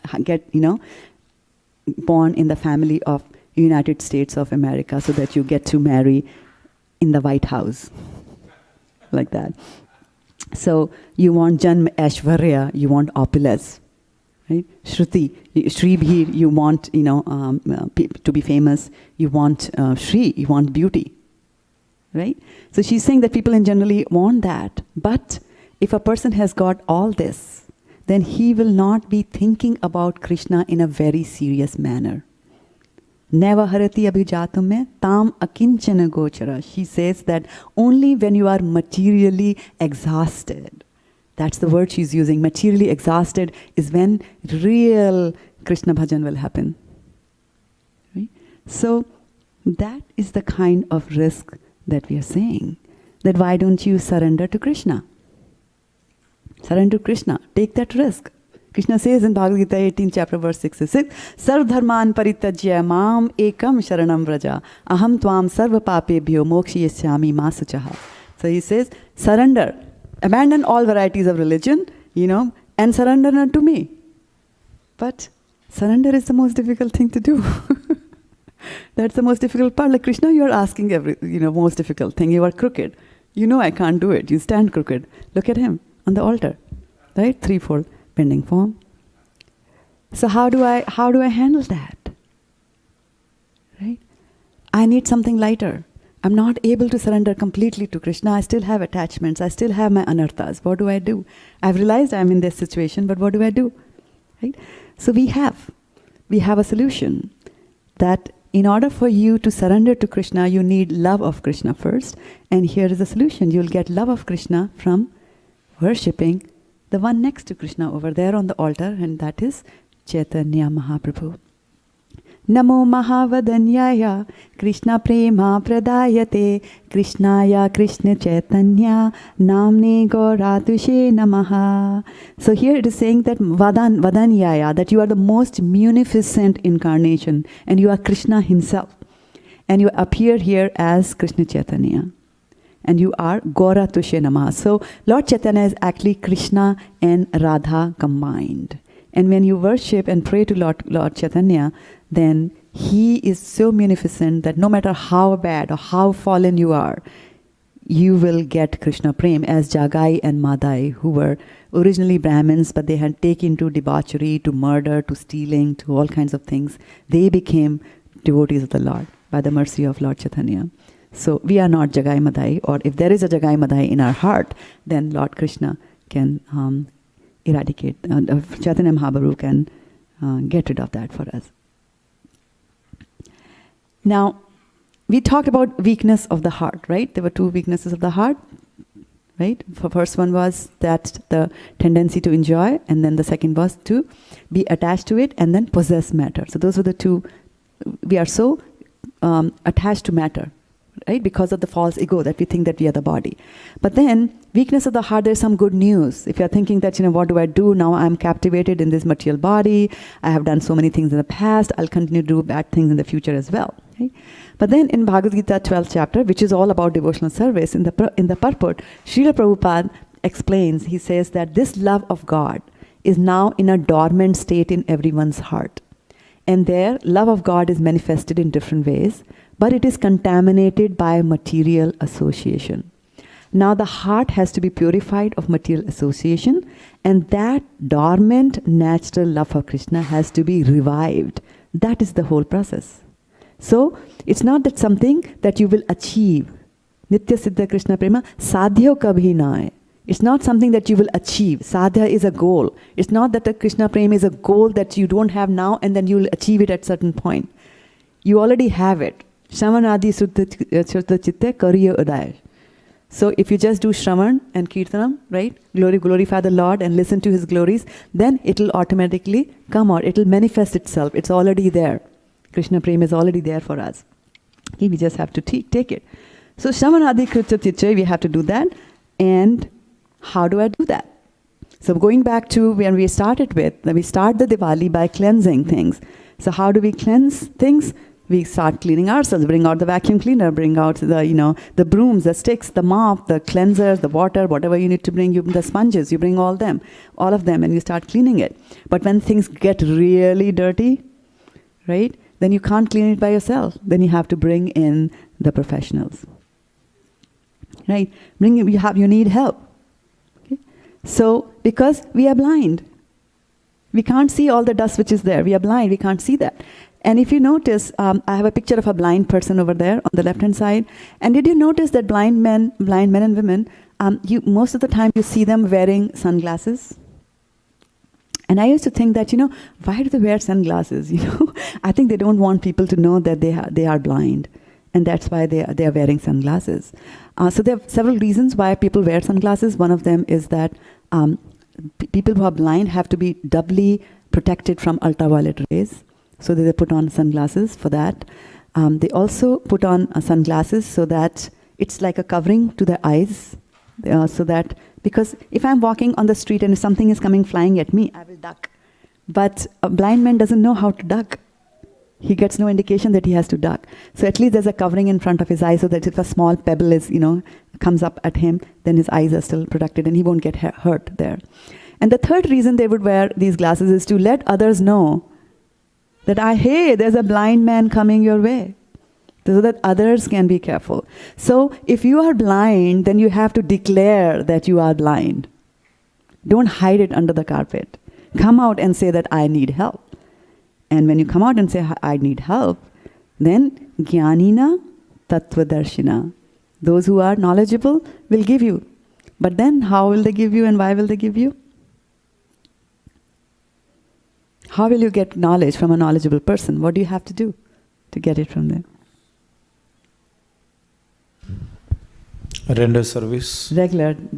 born in the family of United States of America so that you get to marry in the White House, like that. So you want Janm Aishwarya, you want opulence, right? Shruti, Shri Bhir, you want to be famous. You want Shri, you want beauty, right? So she's saying that people in generally want that. But if a person has got all this, then he will not be thinking about Krishna in a very serious manner. Neva harati abhijatum mein tam akinchana gochara. She says that only when you are materially exhausted, that's the word she's using, materially exhausted, is when real Krishna bhajan will happen. Right? So that is the kind of risk that we are saying. That why don't you surrender to Krishna? Surrender to Krishna. Take that risk. Krishna says in Bhagavad Gita 18th chapter verse 66, Sarv dharman parityajya mam ekam sharanam vraja aham tvam sarva papebhyo mokshiyasyami ma suchaha. So he says, surrender. Abandon all varieties of religion, and surrender to me. But surrender is the most difficult thing to do. That's the most difficult part. Like Krishna, you are asking most difficult thing. You are crooked. I can't do it. You stand crooked. Look at him on the altar, right? Threefold bending form. So how do I handle that? Right? I need something lighter. I'm not able to surrender completely to Krishna. I still have attachments. I still have my anarthas. What do I do? I've realized I'm in this situation, but what do I do? Right? So we have a solution that in order for you to surrender to Krishna, you need love of Krishna first. And here is the solution. You'll get love of Krishna from worshipping the one next to Krishna over there on the altar, and that is Chaitanya Mahaprabhu. Namo Mahavadanyaya Krishna Prema Pradayate Krishnaya Krishna Chaitanya Namne Gauratushe Namaha. So here it is saying that Vadanyaya, that you are the most munificent incarnation, and you are Krishna himself. And you appear here as Krishna Chaitanya. And you are Gauratushe Namaha. So Lord Chaitanya is actually Krishna and Radha combined. And when you worship and pray to Lord Chaitanya, then he is so munificent that no matter how bad or how fallen you are, you will get Krishna Prem, as Jagai and Madai, who were originally Brahmins, but they had taken to debauchery, to murder, to stealing, to all kinds of things. They became devotees of the Lord by the mercy of Lord Chaitanya. So we are not Jagai Madai, or if there is a Jagai Madai in our heart, then Lord Krishna can eradicate, Chaitanya Mahaprabhu can get rid of that for us. Now, we talked about weakness of the heart, right? There were two weaknesses of the heart, right? The first one was that the tendency to enjoy, and then the second was to be attached to it and then possess matter. So those were the two. We are so attached to matter, right? Because of the false ego that we think that we are the body. But then, weakness of the heart, there's some good news. If you're thinking that, what do I do? Now I'm captivated in this material body. I have done so many things in the past. I'll continue to do bad things in the future as well. Right? But then in Bhagavad Gita 12th chapter, which is all about devotional service, in the purport, Srila Prabhupada explains, he says that this love of God is now in a dormant state in everyone's heart. And there, love of God is manifested in different ways, but it is contaminated by material association. Now the heart has to be purified of material association, and that dormant natural love for Krishna has to be revived That is the whole process. So it's not that something that you will achieve. Nitya Siddha Krishna Prema, sadhyo kabhi na hai. It's not something that you will achieve. Sadhya is a goal. It's not that the Krishna Prema is a goal that you don't have now and then you'll achieve it at certain point. You already have it. Shravanadi Shuddha Chitte Kariya Uday. So if you just do Shravan and Kirtanam, right? Glorify the Lord and listen to His glories, then it will automatically come out. It will manifest itself. It's already there. Krishna Prema is already there for us. Okay, we just have to take it. So Shravanadi Kritya Tiche, we have to do that. And how do I do that? So going back to when we started with, we start the Diwali by cleansing things. So how do we cleanse things? We start cleaning ourselves, bring out the vacuum cleaner, bring out the brooms, the sticks, the mop, the cleansers, the water, whatever you need to bring, the sponges, you bring all of them, and you start cleaning it. But when things get really dirty, right, then you can't clean it by yourself. Then you have to bring in the professionals, right? You need help. Okay? So because we are blind, we can't see all the dust which is there. We are blind, we can't see that. And if you notice, I have a picture of a blind person over there on the left-hand side. And did you notice that blind men and women, most of the time you see them wearing sunglasses? And I used to think that, why do they wear sunglasses? I think they don't want people to know that they are blind. And that's why they are wearing sunglasses. So there are several reasons why people wear sunglasses. One of them is that people who are blind have to be doubly protected from ultraviolet rays. So they put on sunglasses for that. They also put on sunglasses so that it's like a covering to their eyes. So that, because if I'm walking on the street and if something is coming flying at me, I will duck. But a blind man doesn't know how to duck. He gets no indication that he has to duck. So at least there's a covering in front of his eye so that if a small pebble is, comes up at him, then his eyes are still protected and he won't get hurt there. And the third reason they would wear these glasses is to let others know that, hey, there's a blind man coming your way, so that others can be careful. So if you are blind, then you have to declare that you are blind. Don't hide it under the carpet. Come out and say that I need help. And when you come out and say I need help, then Jnanina Tattvadarshina. Those who are knowledgeable will give you. But then how will they give you and why will they give you? How will you get knowledge from a knowledgeable person? What do you have to do to get it from them? Render service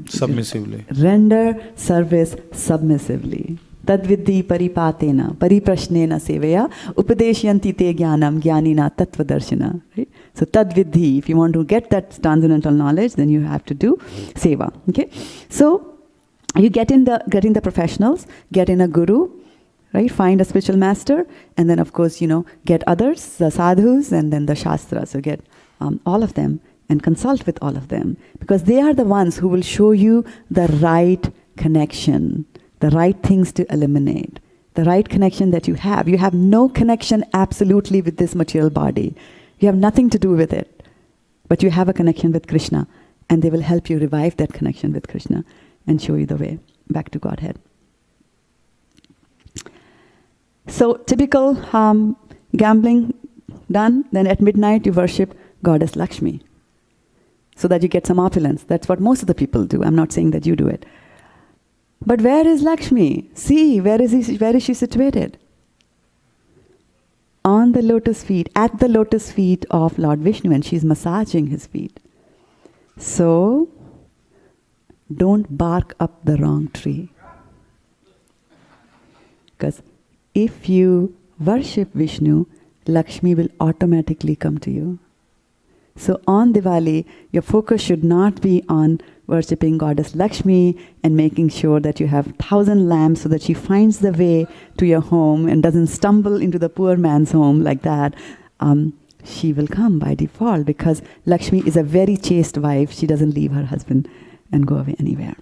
submissively. Render service submissively. Tadvidhi paripatena, pariprashnena sevaya, upadeshyanti te jnanam, jnanina tattvadarshana. Right? So tadvidhi, if you want to get that transcendental knowledge, then you have to do seva. Okay? So you get in the professionals, get in a guru, right? Find a spiritual master, and then of course, get others, the sadhus, and then the shastras. So get all of them and consult with all of them, because they are the ones who will show you the right connection, the right things to eliminate, the right connection that you have. You have no connection absolutely with this material body. You have nothing to do with it, but you have a connection with Krishna, and they will help you revive that connection with Krishna and show you the way back to Godhead. So typical gambling done, then at midnight you worship Goddess Lakshmi so that you get some opulence. That's what most of the people do. I'm not saying that you do it. But where is Lakshmi? See, where is she situated? On the lotus feet, at the lotus feet of Lord Vishnu, and she's massaging his feet. So don't bark up the wrong tree. Because if you worship Vishnu, Lakshmi will automatically come to you. So on Diwali, your focus should not be on worshipping Goddess Lakshmi and making sure that you have 1,000 lamps so that she finds the way to your home and doesn't stumble into the poor man's home like that. She will come by default because Lakshmi is a very chaste wife. She doesn't leave her husband and go away anywhere.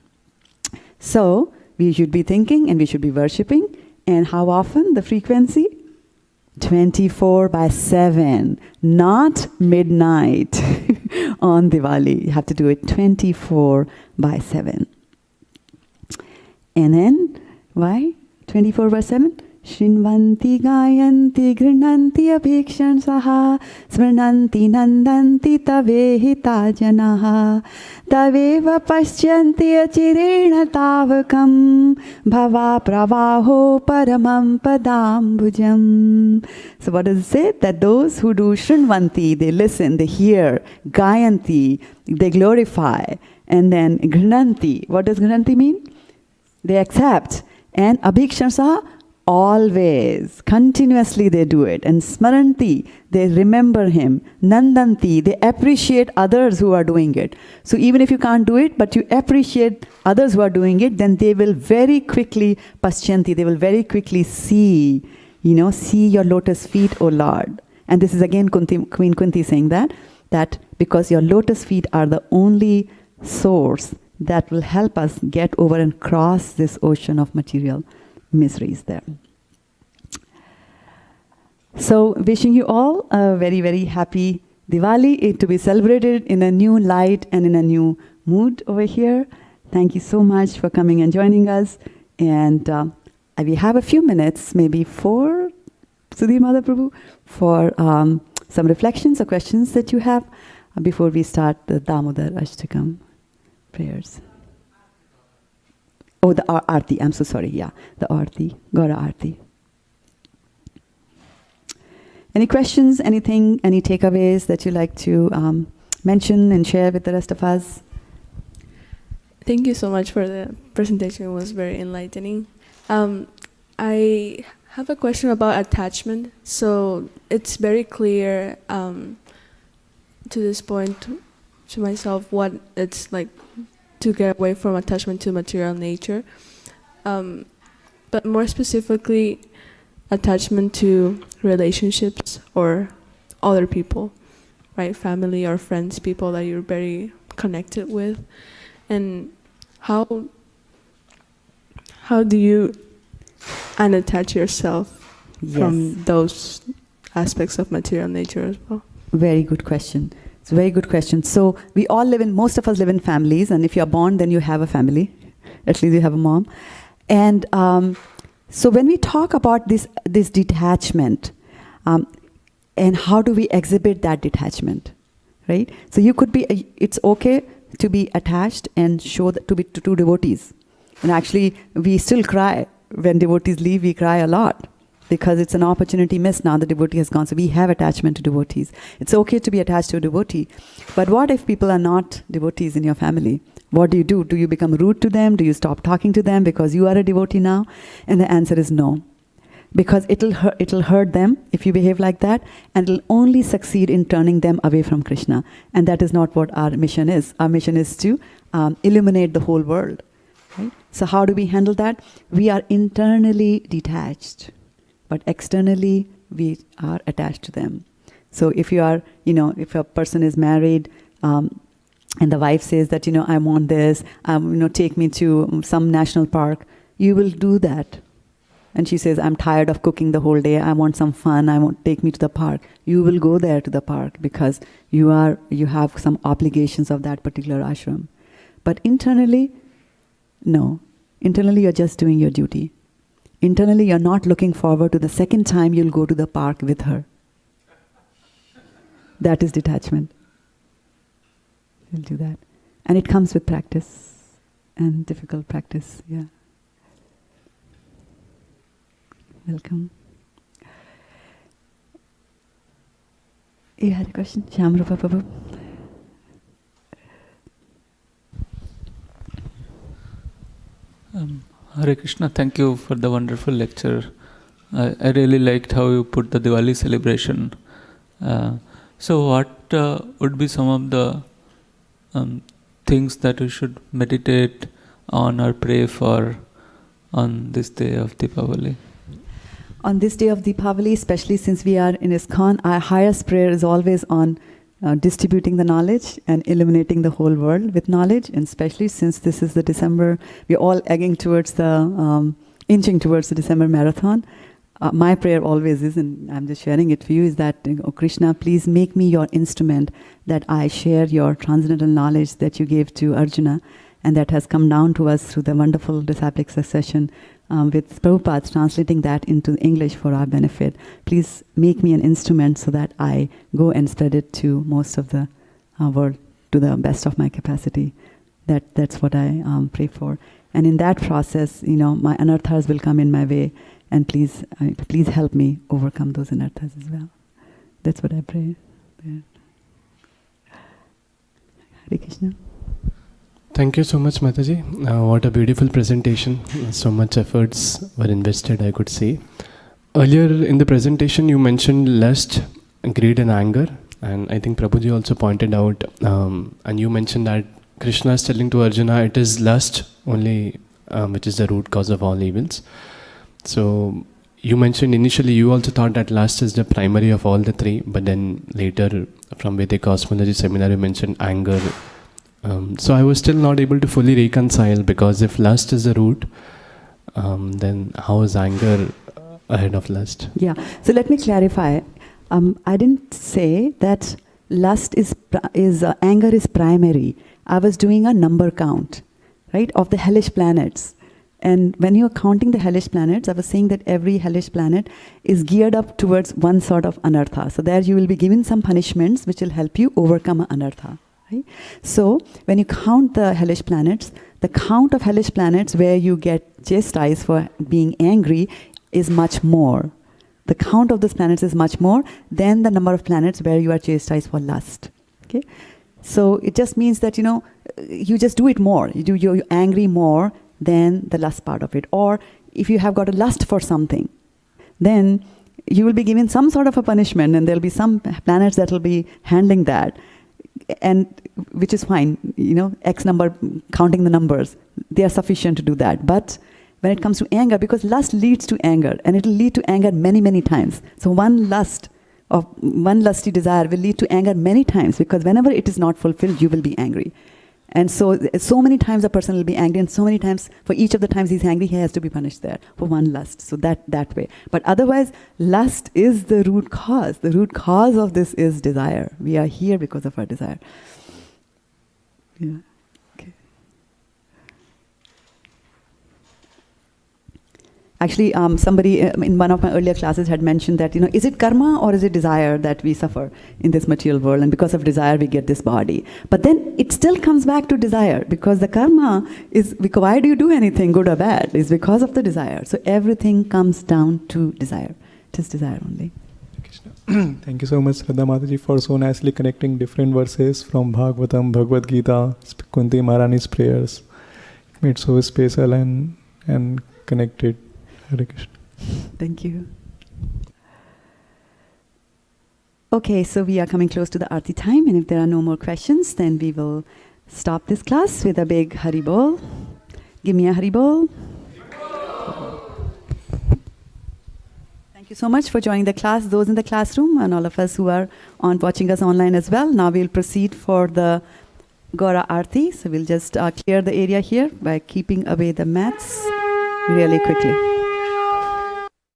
So we should be thinking and we should be worshipping. And how often? The frequency? 24/7, not midnight on Diwali. You have to do it 24/7. And then, why 24/7? Shrinvanti gayanti grinanti abhikshansaha smrananti nandanti tavehita janaha taveva paschyanti achirena tavakam bhava pravaho paramam padambujam. So what does it say? That those who do Shrinvanti, they listen, they hear, gayanti, they glorify, and then grinanti. What does grinanti mean? They accept. And abhikshansaha, always, continuously they do it. And smaranti, they remember him. Nandanti, they appreciate others who are doing it. So even if you can't do it, but you appreciate others who are doing it, then they will very quickly, paschyanti, they will very quickly see, see your lotus feet, O Lord. And this is again Queen Kunti saying that because your lotus feet are the only source that will help us get over and cross this ocean of material miseries there. So wishing you all a very, very happy Diwali, to be celebrated in a new light and in a new mood over here. Thank you so much for coming and joining us. And we have a few minutes, maybe for Sudhir Madhaprabhu, for some reflections or questions that you have before we start the Damodar Ashtakam prayers. Oh, the Aarti. I'm so sorry. Yeah, the Aarti. Gaura Aarti. Any questions, anything, any takeaways that you'd like to mention and share with the rest of us? Thank you so much for the presentation. It was very enlightening. I have a question about attachment. So it's very clear to this point to myself what it's like to get away from attachment to material nature. But more specifically, attachment to relationships or other people, right? Family or friends, people that you're very connected with. And how do you unattach yourself from those aspects of material nature as well? Very good question. It's a very good question. So we all most of us live in families, and if you're born, then you have a family. At least you have a mom. And so when we talk about this detachment, and how do we exhibit that detachment, right? So you could be, it's okay to be attached and show that to devotees. And actually, we still cry. When devotees leave, we cry a lot, because it's an opportunity missed now the devotee has gone. So we have attachment to devotees. It's okay to be attached to a devotee. But what if people are not devotees in your family? What do you do? Do you become rude to them? Do you stop talking to them because you are a devotee now? And the answer is no. Because it'll hurt them if you behave like that, and it'll only succeed in turning them away from Krishna. And that is not what our mission is. Our mission is to illuminate the whole world. Right? So how do we handle that? We are internally detached, but externally we are attached to them. So if you are, if a person is married, and the wife says that, I want this, take me to some national park, you will do that. And she says, I'm tired of cooking the whole day, I want some fun, take me to the park. You will go there to the park because you have some obligations of that particular ashram. But internally, no. Internally, you're just doing your duty. Internally, you're not looking forward to the second time you'll go to the park with her. That is detachment. You'll do that. And it comes with practice, and difficult practice, yeah. Welcome. You had a question? Shyamrupa Prabhu. Hare Krishna, thank you for the wonderful lecture. I really liked how you put the Diwali celebration. So what would be some of the things that we should meditate on or pray for on this day of Deepavali? On this day of Deepavali, especially since we are in ISKCON, our highest prayer is always on distributing the knowledge and illuminating the whole world with knowledge. And especially since this is the December, we're all inching towards the December marathon. My prayer always is, and I'm just sharing it for you, is that, oh Krishna, please make me your instrument, that I share your transcendental knowledge that you gave to Arjuna, and that has come down to us through the wonderful disciplic succession with Prabhupada translating that into English for our benefit. Please make me an instrument so that I go and spread it to most of the world to the best of my capacity. That's what I pray for. And in that process, my anarthas will come in my way, and please help me overcome those anarthas as well. That's what I pray. Hare Krishna. Thank you so much, Mataji. What a beautiful presentation. So much efforts were invested, I could say. Earlier in the presentation, you mentioned lust, greed and anger. And I think Prabhuji also pointed out, and you mentioned that Krishna is telling to Arjuna, it is lust only which is the root cause of all evils. So you mentioned initially you also thought that lust is the primary of all the three, but then later from Vedic Cosmology seminar you mentioned anger. So I was still not able to fully reconcile, because if lust is the root, then how is anger ahead of lust? Yeah, so let me clarify. I didn't say that lust is anger is primary. I was doing a number count, right, of the hellish planets. And when you're counting the hellish planets, I was saying that every hellish planet is geared up towards one sort of anartha. So there you will be given some punishments which will help you overcome an anartha. Right? So when you count the hellish planets, the count of hellish planets where you get chastised for being angry is much more. The count of those planets is much more than the number of planets where you are chastised for lust. Okay? So it just means that, you just do it more. You're angry more than the lust part of it. Or if you have got a lust for something, then you will be given some sort of a punishment, and there'll be some planets that will be handling that, and which is fine. X number, counting the numbers, they are sufficient to do that. But when it comes to anger, because lust leads to anger, and it will lead to anger many, many times. So one lusty desire will lead to anger many times, because whenever it is not fulfilled, you will be angry. And so many times a person will be angry, and so many times, for each of the times he's angry, he has to be punished there for one lust. So that way. But otherwise, lust is the root cause. The root cause of this is desire. We are here because of our desire. Yeah. Okay. Actually, somebody in one of my earlier classes had mentioned that, is it karma or is it desire that we suffer in this material world? And because of desire, we get this body. But then it still comes back to desire, because the karma is, why do you do anything, good or bad? It's because of the desire. So everything comes down to desire. It is desire only. Thank you so much, Shraddha Mataji, for so nicely connecting different verses from Bhagavatam, Bhagavad Gita, Kunti Maharani's prayers. It made so special and connected. Hare Krishna. Thank you. Okay, so we are coming close to the Aarti time, and if there are no more questions, then we will stop this class with a big Hari Bol. Give me a Hari Bol. Thank you so much for joining the class, those in the classroom, and all of us who are watching us online as well. Now we'll proceed for the Gaura Aarti. So we'll just clear the area here by keeping away the mats really quickly.